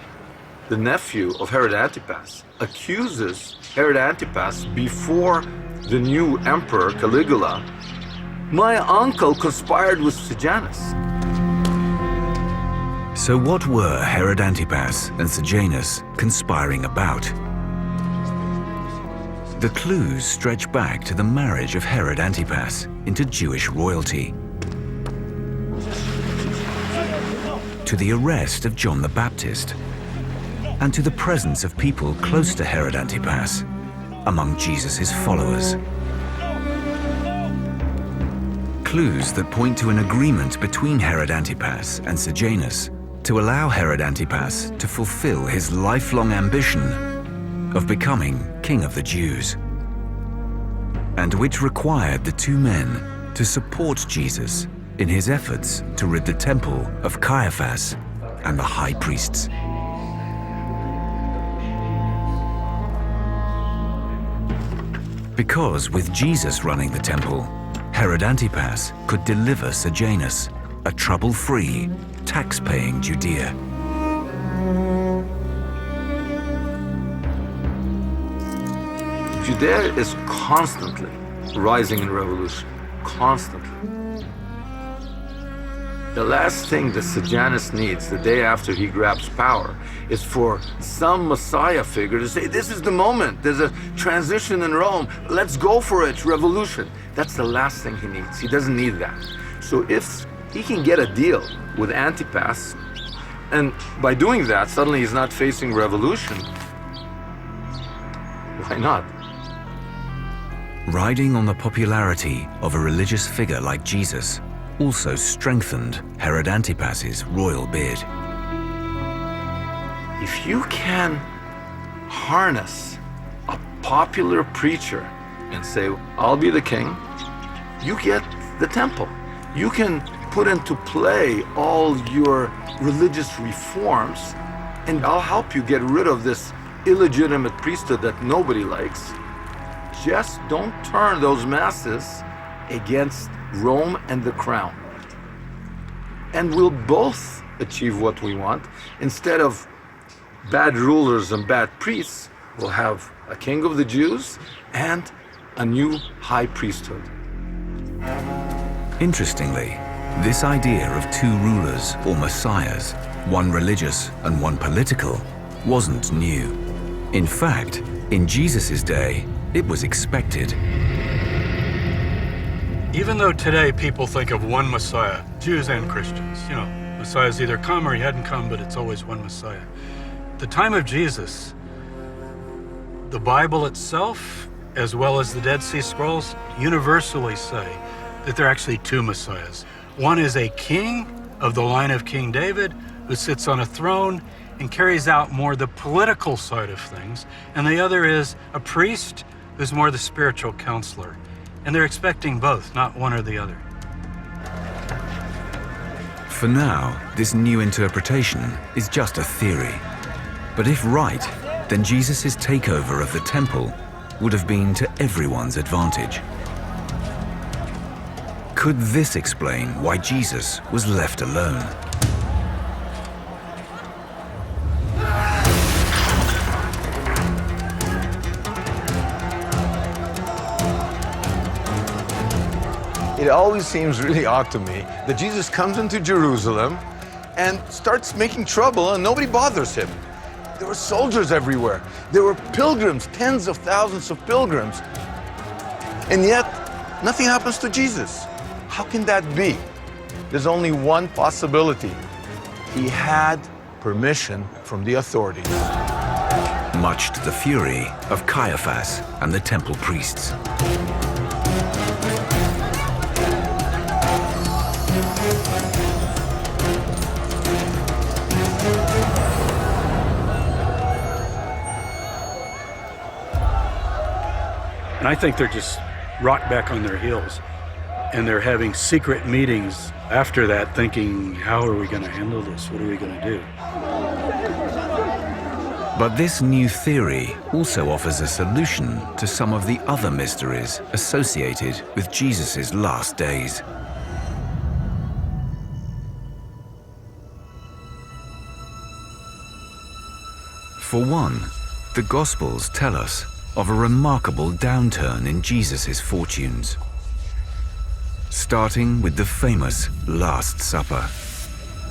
The nephew of Herod Antipas accuses Herod Antipas before the new emperor, Caligula. My uncle conspired with Sejanus. So what were Herod Antipas and Sejanus conspiring about? The clues stretch back to the marriage of Herod Antipas into Jewish royalty, to the arrest of John the Baptist, and to the presence of people close to Herod Antipas among Jesus' followers. Clues that point to an agreement between Herod Antipas and Sejanus to allow Herod Antipas to fulfill his lifelong ambition of becoming king of the Jews, and which required the two men to support Jesus in his efforts to rid the temple of Caiaphas and the high priests. Because with Jesus running the temple, Herod Antipas could deliver Sejanus, a trouble-free, tax-paying Judea. Judea is constantly rising in revolution, constantly. The last thing that Sejanus needs the day after he grabs power is for some Messiah figure to say, this is the moment, there's a transition in Rome, let's go for it, revolution. That's the last thing he needs. He doesn't need that. So if he can get a deal with Antipas, and by doing that, suddenly he's not facing revolution, why not? Riding on the popularity of a religious figure like Jesus also strengthened Herod Antipas's royal bid. If you can harness a popular preacher and say, I'll be the king, you get the temple. You can put into play all your religious reforms, and I'll help you get rid of this illegitimate priesthood that nobody likes. Just don't turn those masses against Rome and the crown. And we'll both achieve what we want. Instead of bad rulers and bad priests, we'll have a king of the Jews and a new high priesthood. Interestingly, this idea of two rulers or messiahs, one religious and one political, wasn't new. In fact, in Jesus' day, it was expected. Even though today people think of one Messiah, Jews and Christians, Messiah's either come or he hadn't come, but it's always one Messiah. At the time of Jesus, the Bible itself, as well as the Dead Sea Scrolls, universally say that there are actually two Messiahs. One is a king of the line of King David who sits on a throne and carries out more the political side of things, and the other is a priest who's more the spiritual counselor. And they're expecting both, not one or the other. For now, this new interpretation is just a theory. But if right, then Jesus' takeover of the temple would have been to everyone's advantage. Could this explain why Jesus was left alone? It always seems really odd to me that Jesus comes into Jerusalem and starts making trouble and nobody bothers him. There were soldiers everywhere. There were pilgrims, tens of thousands of pilgrims. And yet, nothing happens to Jesus. How can that be? There's only one possibility. He had permission from the authorities. Much to the fury of Caiaphas and the temple priests. And I think they're just rocked back on their heels. And they're having secret meetings after that thinking, how are we going to handle this? What are we going to do? But this new theory also offers a solution to some of the other mysteries associated with Jesus' last days. For one, the Gospels tell us of a remarkable downturn in Jesus' fortunes, starting with the famous Last Supper,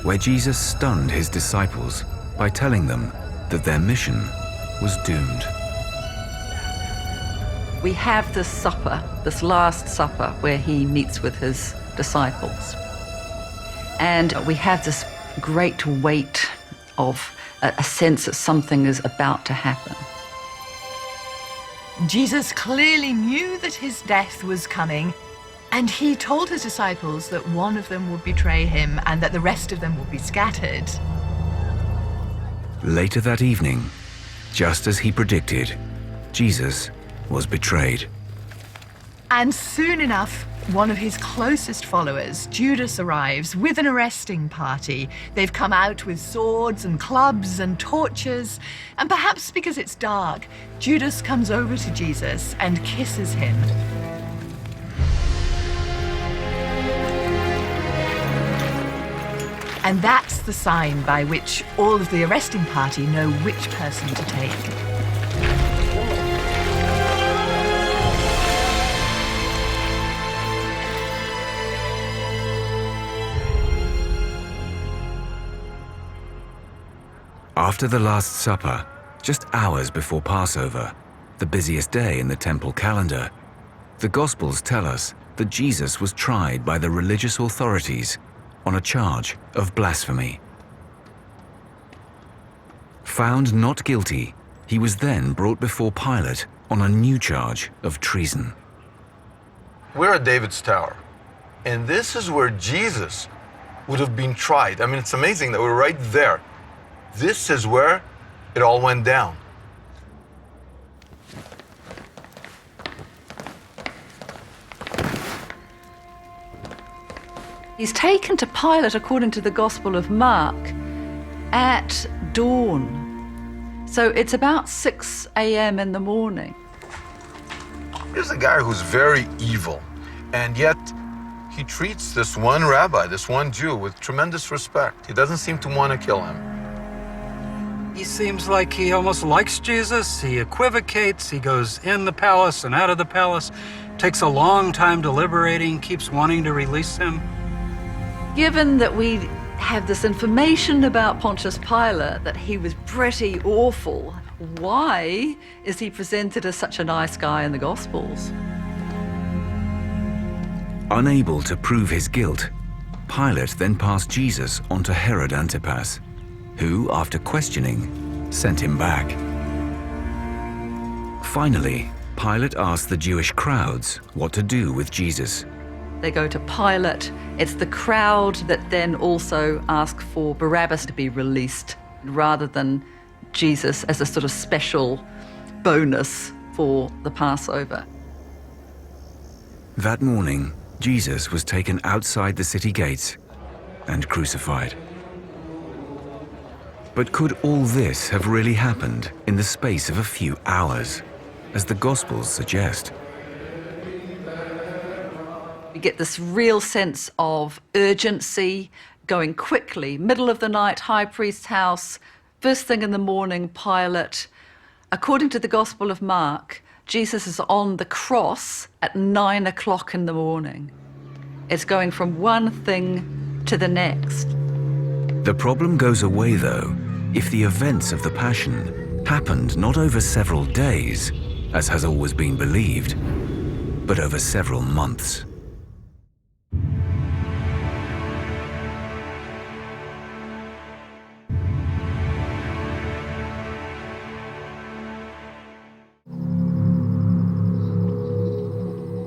where Jesus stunned his disciples by telling them that their mission was doomed. We have this supper, this Last Supper, where he meets with his disciples. And we have this great weight of a sense that something is about to happen. Jesus clearly knew that his death was coming, and he told his disciples that one of them would betray him and that the rest of them would be scattered. Later that evening, just as he predicted, Jesus was betrayed. And soon enough, one of his closest followers, Judas, arrives with an arresting party. They've come out with swords and clubs and torches, and perhaps because it's dark, Judas comes over to Jesus and kisses him. And that's the sign by which all of the arresting party know which person to take. After the Last Supper, just hours before Passover, the busiest day in the temple calendar, the Gospels tell us that Jesus was tried by the religious authorities on a charge of blasphemy. Found not guilty, he was then brought before Pilate on a new charge of treason. we're at David's Tower, and this is where Jesus would have been tried. I mean, it's amazing that we're right there. This is where it all went down. He's taken to Pilate, according to the Gospel of Mark, at dawn. So it's about 6 a.m. in the morning. Here's a guy who's very evil, and yet he treats this one rabbi, this one Jew, with tremendous respect. He doesn't seem to want to kill him. He seems like he almost likes Jesus. He equivocates. He goes in the palace and out of the palace, takes a long time deliberating, keeps wanting to release him. Given that we have this information about Pontius Pilate, that he was pretty awful, why is he presented as such a nice guy in the Gospels? Unable to prove his guilt, Pilate then passed Jesus on to Herod Antipas, who, after questioning, sent him back. Finally, Pilate asked the Jewish crowds what to do with Jesus. They go to Pilate. It's the crowd that then also ask for Barabbas to be released rather than Jesus as a sort of special bonus for the Passover. That morning, Jesus was taken outside the city gates and crucified. But could all this have really happened in the space of a few hours, as the Gospels suggest? We get this real sense of urgency, going quickly, middle of the night, high priest's house, first thing in the morning, Pilate. According to the Gospel of Mark, Jesus is on the cross at 9 o'clock in the morning. It's going from one thing to the next. The problem goes away, though, if the events of the Passion happened not over several days, as has always been believed, but over several months.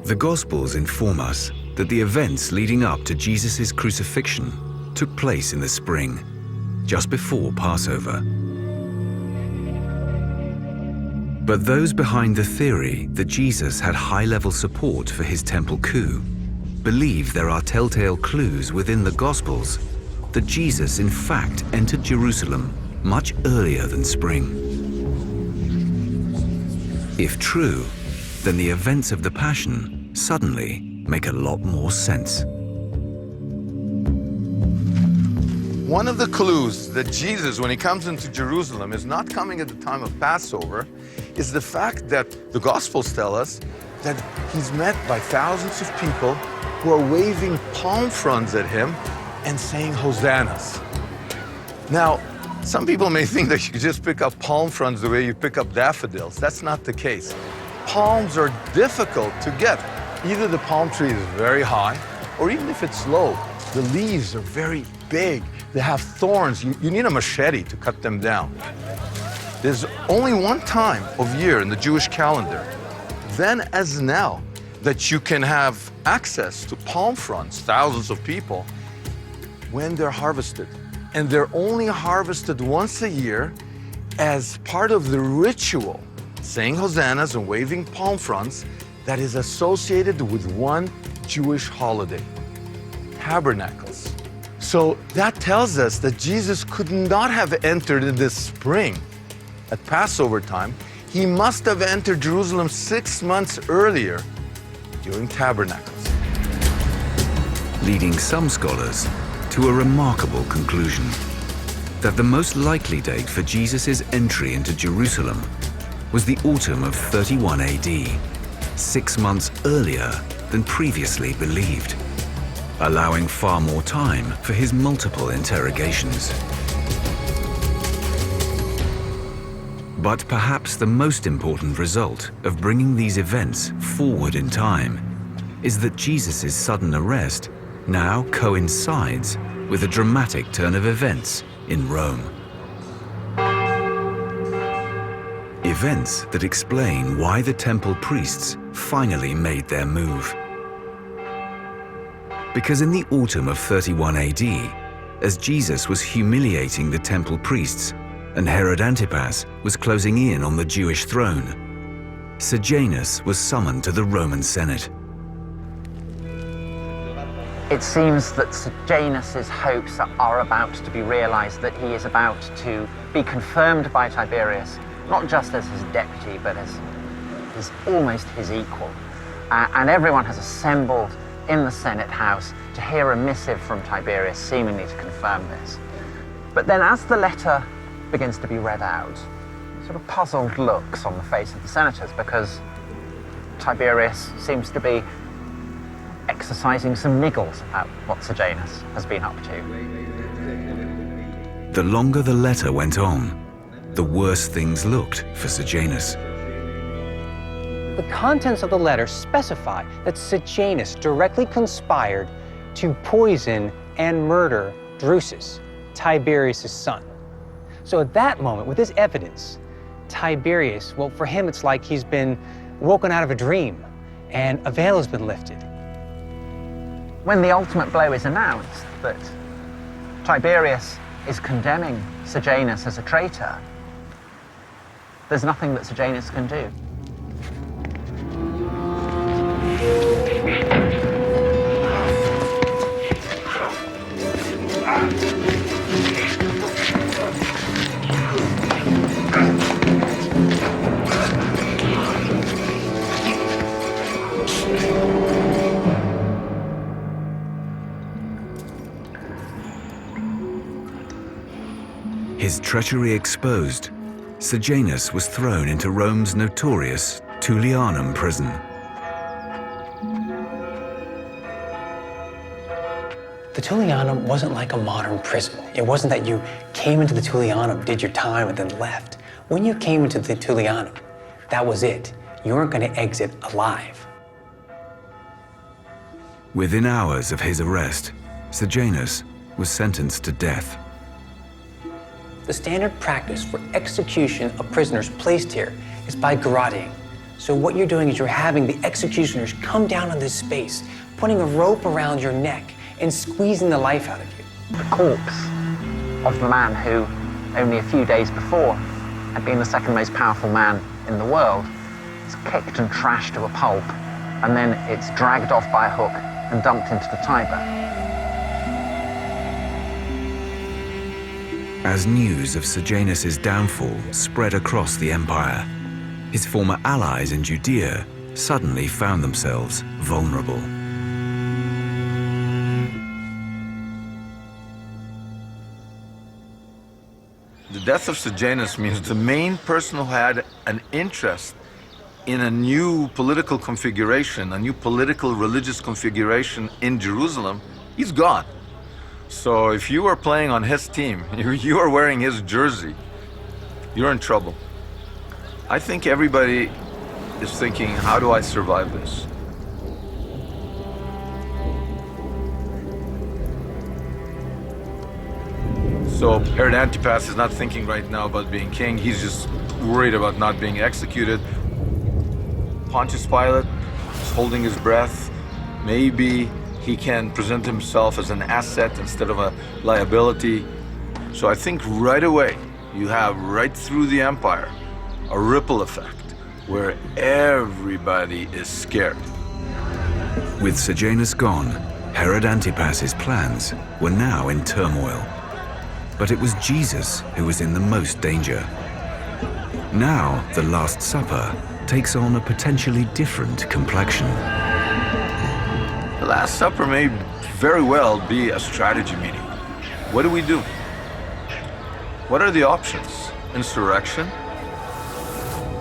The Gospels inform us that the events leading up to Jesus' crucifixion took place in the spring, just before Passover. But those behind the theory that Jesus had high-level support for his temple coup believe there are telltale clues within the Gospels that Jesus in fact entered Jerusalem much earlier than spring. If true, then the events of the Passion suddenly make a lot more sense. One of the clues that Jesus, when he comes into Jerusalem, is not coming at the time of Passover is the fact that the Gospels tell us that he's met by thousands of people who are waving palm fronds at him and saying hosannas. Now, some people may think that you could just pick up palm fronds the way you pick up daffodils. That's not the case. Palms are difficult to get. Either the palm tree is very high, or even if it's low, the leaves are very big. They have thorns. You need a machete to cut them down. There's only one time of year in the Jewish calendar, then as now, that you can have access to palm fronds, thousands of people, when they're harvested. And they're only harvested once a year as part of the ritual, saying hosannas and waving palm fronds, that is associated with one Jewish holiday, Tabernacles. So that tells us that Jesus could not have entered in this spring at Passover time. He must have entered Jerusalem 6 months earlier during Tabernacles. Leading some scholars to a remarkable conclusion, that the most likely date for Jesus' entry into Jerusalem was the autumn of 31 AD, 6 months earlier than previously believed, allowing far more time for his multiple interrogations. But perhaps the most important result of bringing these events forward in time is that Jesus' sudden arrest now coincides with a dramatic turn of events in Rome. Events that explain why the temple priests finally made their move, Because in the autumn of 31 AD, as Jesus was humiliating the temple priests and Herod Antipas was closing in on the Jewish throne, Sejanus was summoned to the Roman Senate. It seems that Sejanus's hopes are about to be realized, that he is about to be confirmed by Tiberius, not just as his deputy, but as almost his equal. And everyone has assembled in the Senate House to hear a missive from Tiberius, seemingly to confirm this. But then as the letter begins to be read out, sort of puzzled looks on the face of the senators, because Tiberius seems to be exercising some niggles about what Sejanus has been up to. The longer the letter went on, the worse things looked for Sejanus. The contents of the letter specify that Sejanus directly conspired to poison and murder Drusus, Tiberius' son. So at that moment, with this evidence, Tiberius, well, for him it's like he's been woken out of a dream and a veil has been lifted. When the ultimate blow is announced, that Tiberius is condemning Sejanus as a traitor, there's nothing that Sejanus can do. His treachery exposed, Sejanus was thrown into Rome's notorious Tullianum prison. The Tullianum wasn't like a modern prison. It wasn't that you came into the Tullianum, did your time, and then left. When you came into the Tullianum, that was it. You weren't going to exit alive. Within hours of his arrest, Sejanus was sentenced to death. The standard practice for execution of prisoners placed here is by garroting. So what you're doing is you're having the executioners come down on this space, putting a rope around your neck and squeezing the life out of you. The corpse of the man who, only a few days before, had been the second most powerful man in the world, is kicked and trashed to a pulp, and then it's dragged off by a hook and dumped into the Tiber. As news of Sejanus' downfall spread across the empire, his former allies in Judea suddenly found themselves vulnerable. The death of Sejanus means the main person who had an interest in a new political configuration, a new political religious configuration in Jerusalem, he's gone. So if you are playing on his team, you are wearing his jersey, you're in trouble. I think everybody is thinking, how do I survive this? So Herod Antipas is not thinking right now about being king, he's just worried about not being executed. Pontius Pilate is holding his breath. Maybe he can present himself as an asset instead of a liability. So I think right away, you have right through the empire, a ripple effect where everybody is scared. With Sejanus gone, Herod Antipas's plans were now in turmoil. But it was Jesus who was in the most danger. Now, the Last Supper takes on a potentially different complexion. The Last Supper may very well be a strategy meeting. What do we do? What are the options? Insurrection?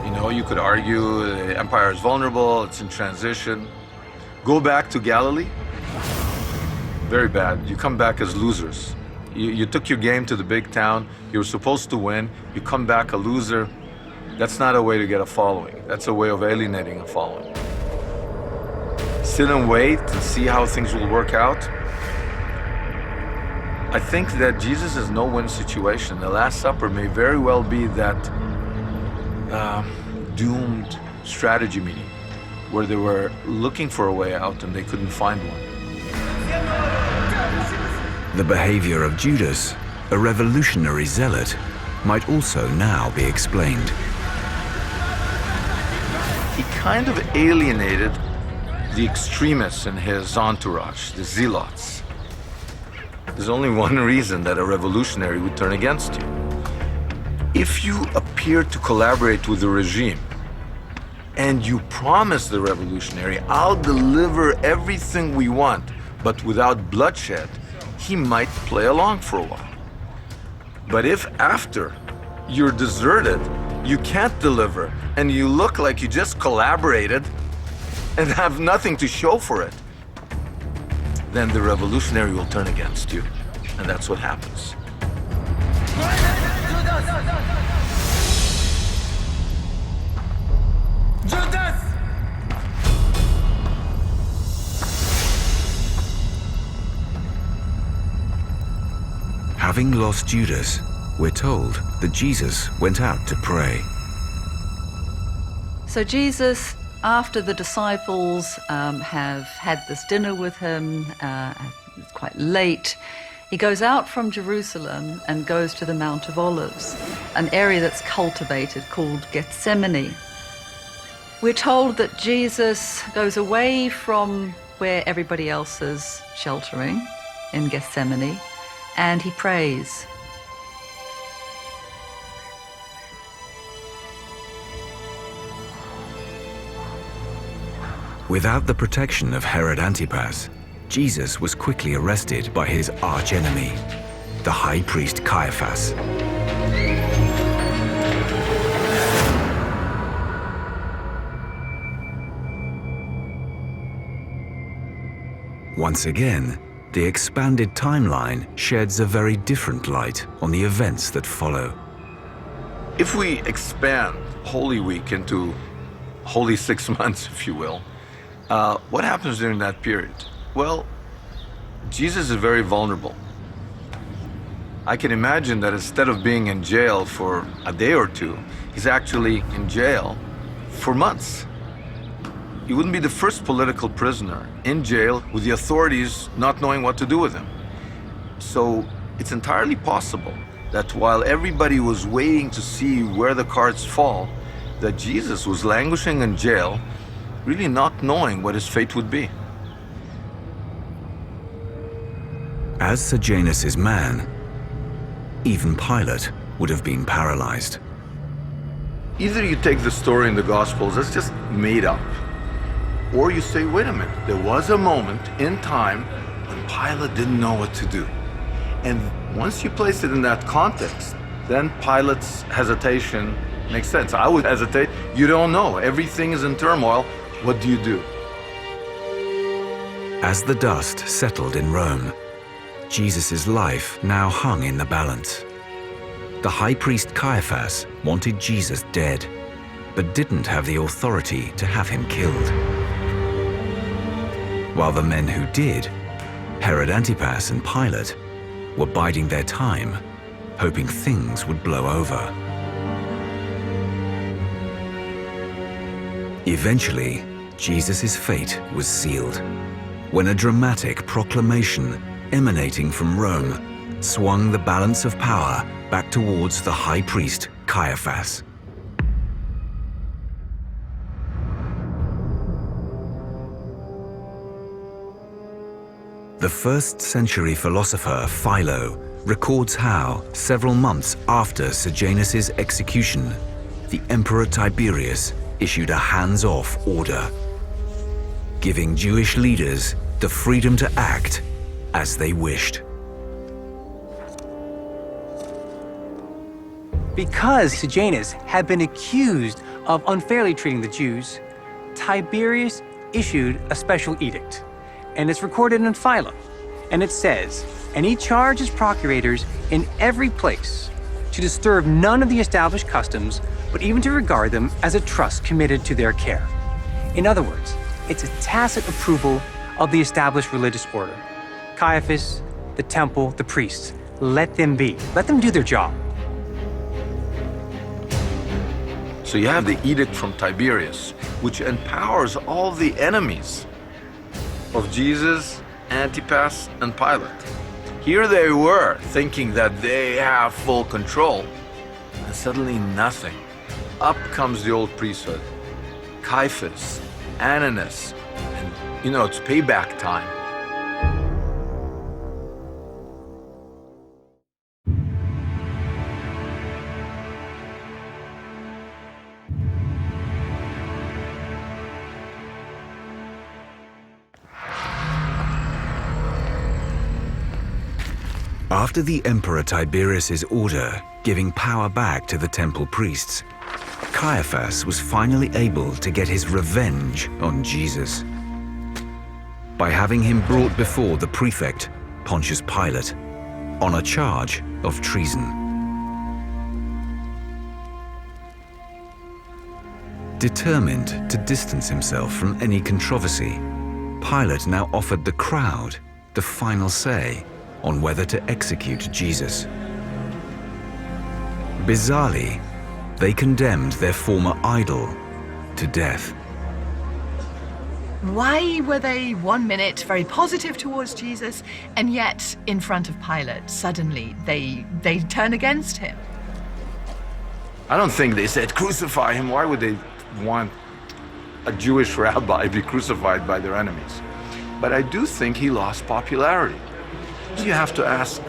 You know, you could argue the empire is vulnerable, it's in transition. Go back to Galilee? Very bad. You come back as losers. You took your game to the big town, you were supposed to win, you come back a loser. That's not a way to get a following. That's a way of alienating a following. Sit and wait and see how things will work out. I think that Jesus is no-win situation. The Last Supper may very well be that doomed strategy meeting where they were looking for a way out and they couldn't find one. The behavior of Judas, a revolutionary zealot, might also now be explained. He kind of alienated the extremists in his entourage, the zealots. There's only one reason that a revolutionary would turn against you. If you appear to collaborate with the regime and you promise the revolutionary, I'll deliver everything we want, but without bloodshed, he might play along for a while. But if after you're deserted, you can't deliver, and you look like you just collaborated and have nothing to show for it, then the revolutionary will turn against you. And that's what happens. Having lost Judas, we're told that Jesus went out to pray. So Jesus, after the disciples have had this dinner with him, it's quite late, he goes out from Jerusalem and goes to the Mount of Olives, an area that's cultivated called Gethsemane. We're told that Jesus goes away from where everybody else is sheltering in Gethsemane, and he prays. Without the protection of Herod Antipas, Jesus was quickly arrested by his archenemy, the high priest Caiaphas. Once again, the expanded timeline sheds a very different light on the events that follow. If we expand Holy Week into Holy 6 months, if you will, what happens during that period? Well, Jesus is very vulnerable. I can imagine that instead of being in jail for a day or two, he's actually in jail for months. He wouldn't be the first political prisoner in jail with the authorities not knowing what to do with him. So it's entirely possible that while everybody was waiting to see where the cards fall, that Jesus was languishing in jail, really not knowing what his fate would be. As Sejanus' man, even Pilate would have been paralyzed. Either you take the story in the Gospels as just made up, or you say, wait a minute, there was a moment in time when Pilate didn't know what to do. And once you place it in that context, then Pilate's hesitation makes sense. I would hesitate. You don't know. Everything is in turmoil. What do you do? As the dust settled in Rome, Jesus' life now hung in the balance. The high priest Caiaphas wanted Jesus dead, but didn't have the authority to have him killed. While the men who did, Herod Antipas and Pilate, were biding their time, hoping things would blow over. Eventually, Jesus' fate was sealed when a dramatic proclamation emanating from Rome swung the balance of power back towards the high priest Caiaphas. The first-century philosopher Philo records how, several months after Sejanus' execution, the Emperor Tiberius issued a hands-off order, giving Jewish leaders the freedom to act as they wished. Because Sejanus had been accused of unfairly treating the Jews, Tiberius issued a special edict, and it's recorded in Philo. And it says, "And he charged his procurators in every place to disturb none of the established customs, but even to regard them as a trust committed to their care." In other words, it's a tacit approval of the established religious order. Caiaphas, the temple, the priests, let them be. Let them do their job. So you have the edict from Tiberius, which empowers all the enemies of Jesus, Antipas, and Pilate. Here they were, thinking that they have full control, and suddenly nothing. Up comes the old priesthood. Caiaphas, Ananias, and it's payback time. After the Emperor Tiberius's order giving power back to the temple priests, Caiaphas was finally able to get his revenge on Jesus by having him brought before the prefect, Pontius Pilate, on a charge of treason. Determined to distance himself from any controversy, Pilate now offered the crowd the final say on whether to execute Jesus. Bizarrely, they condemned their former idol to death. Why were they 1 minute very positive towards Jesus, and yet in front of Pilate, suddenly they turn against him? I don't think they said crucify him. Why would they want a Jewish rabbi to be crucified by their enemies? But I do think he lost popularity. You have to ask,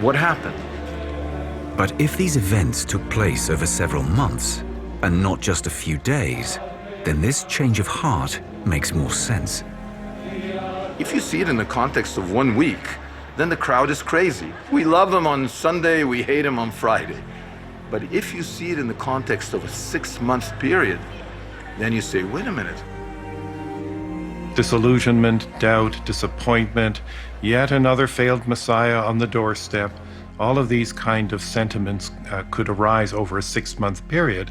what happened? But if these events took place over several months, and not just a few days, then this change of heart makes more sense. If you see it in the context of 1 week, then the crowd is crazy. We love him on Sunday, we hate him on Friday. But if you see it in the context of a 6-month period, then you say, wait a minute. Disillusionment, doubt, disappointment, yet another failed Messiah on the doorstep. All of these kind of sentiments could arise over a 6-month period,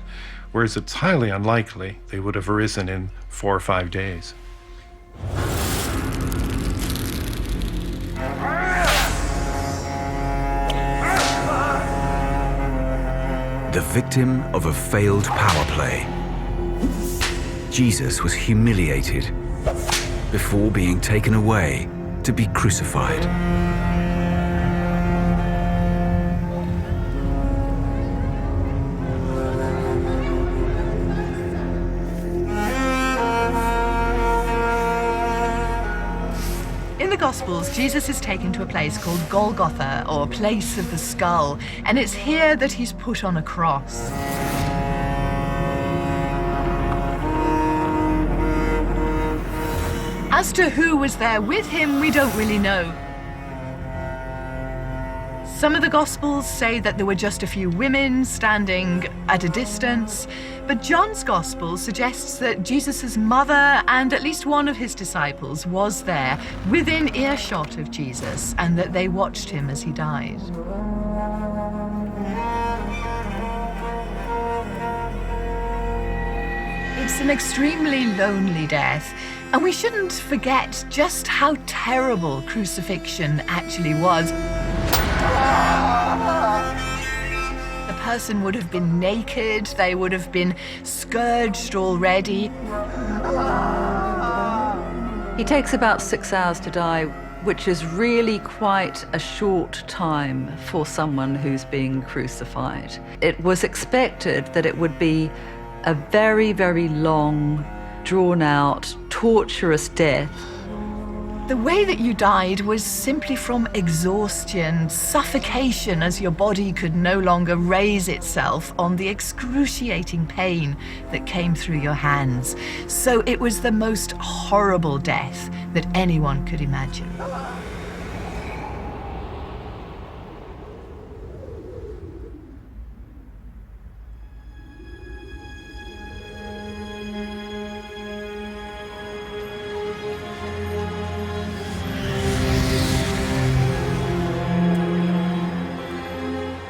whereas it's highly unlikely they would have arisen in 4 or 5 days. The victim of a failed power play, Jesus was humiliated before being taken away to be crucified. In the Gospels, Jesus is taken to a place called Golgotha, or Place of the Skull, and it's here that he's put on a cross. As to who was there with him, we don't really know. Some of the Gospels say that there were just a few women standing at a distance, but John's Gospel suggests that Jesus' mother and at least one of his disciples was there within earshot of Jesus, and that they watched him as he died. It's an extremely lonely death, and we shouldn't forget just how terrible crucifixion actually was. The person would have been naked, they would have been scourged already. He takes about 6 hours to die, which is really quite a short time for someone who's being crucified. It was expected that it would be a very, very long, drawn-out, torturous death. The way that you died was simply from exhaustion, suffocation, as your body could no longer raise itself on the excruciating pain that came through your hands. So it was the most horrible death that anyone could imagine.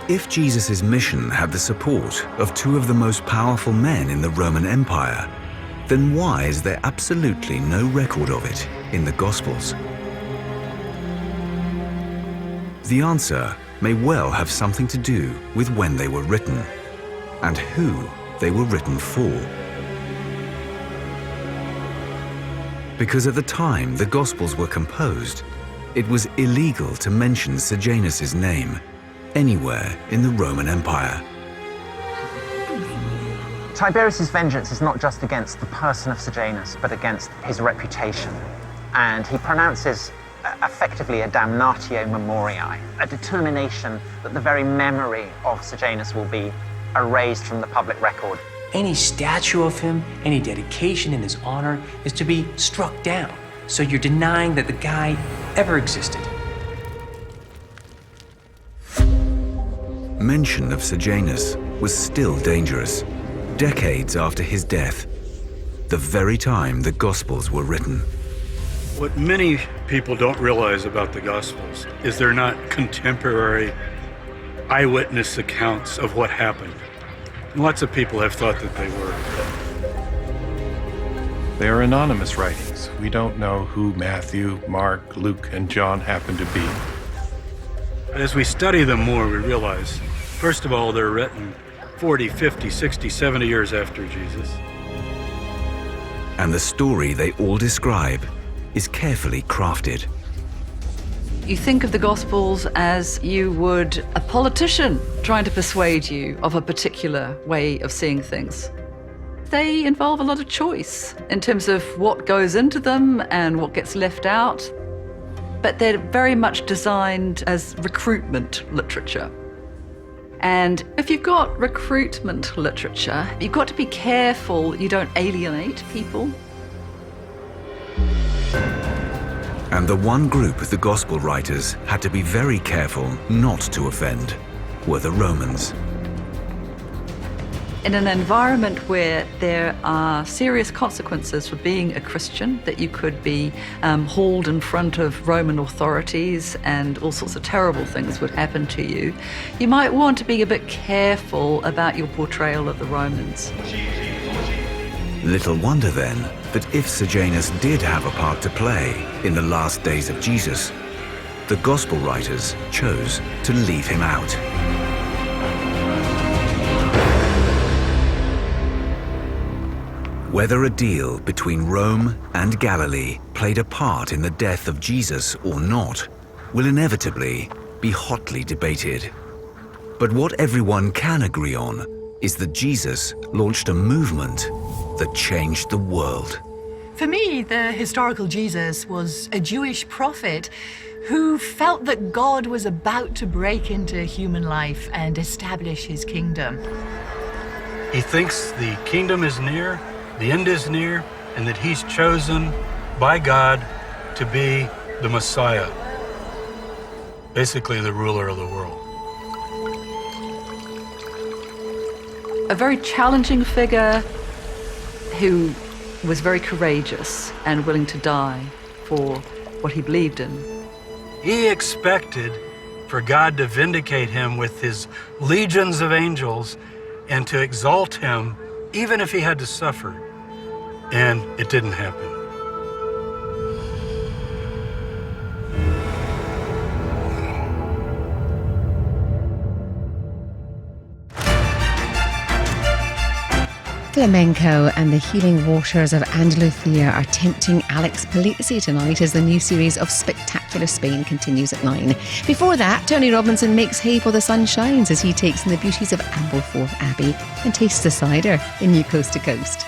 If Jesus' mission had the support of 2 of the most powerful men in the Roman Empire, then why is there absolutely no record of it in the Gospels? The answer may well have something to do with when they were written and who they were written for. Because at the time the Gospels were composed, it was illegal to mention Sejanus's name anywhere in the Roman Empire. Tiberius's vengeance is not just against the person of Sejanus, but against his reputation. And he pronounces effectively a damnatio memoriae, a determination that the very memory of Sejanus will be erased from the public record. Any statue of him, any dedication in his honor is to be struck down. So you're denying that the guy ever existed. Mention of Sejanus was still dangerous, decades after his death, the very time the Gospels were written. What many people don't realize about the Gospels is they're not contemporary eyewitness accounts of what happened. And lots of people have thought that they were. They are anonymous writings. We don't know who Matthew, Mark, Luke, and John happen to be. As we study them more, we realize, first of all, they're written 40, 50, 60, 70 years after Jesus. And the story they all describe is carefully crafted. You think of the Gospels as you would a politician trying to persuade you of a particular way of seeing things. They involve a lot of choice in terms of what goes into them and what gets left out, but they're very much designed as recruitment literature. And if you've got recruitment literature, you've got to be careful you don't alienate people. And the one group the Gospel writers had to be very careful not to offend were the Romans. In an environment where there are serious consequences for being a Christian, that you could be hauled in front of Roman authorities and all sorts of terrible things would happen to you, you might want to be a bit careful about your portrayal of the Romans. Little wonder then that if Sejanus did have a part to play in the last days of Jesus, the Gospel writers chose to leave him out. Whether a deal between Rome and Galilee played a part in the death of Jesus or not will inevitably be hotly debated. But what everyone can agree on is that Jesus launched a movement that changed the world. For me, the historical Jesus was a Jewish prophet who felt that God was about to break into human life and establish his kingdom. He thinks the kingdom is near, the end is near, and that he's chosen by God to be the Messiah, basically the ruler of the world. A very challenging figure who was very courageous and willing to die for what he believed in. He expected for God to vindicate him with his legions of angels and to exalt him even if he had to suffer. And it didn't happen. Flamenco and the healing waters of Andalusia are tempting Alex Polizzi tonight as the new series of Spectacular Spain continues at 9. Before that, Tony Robinson makes hay while the sun shines as he takes in the beauties of Aberforth Abbey and tastes the cider in New Coast to Coast.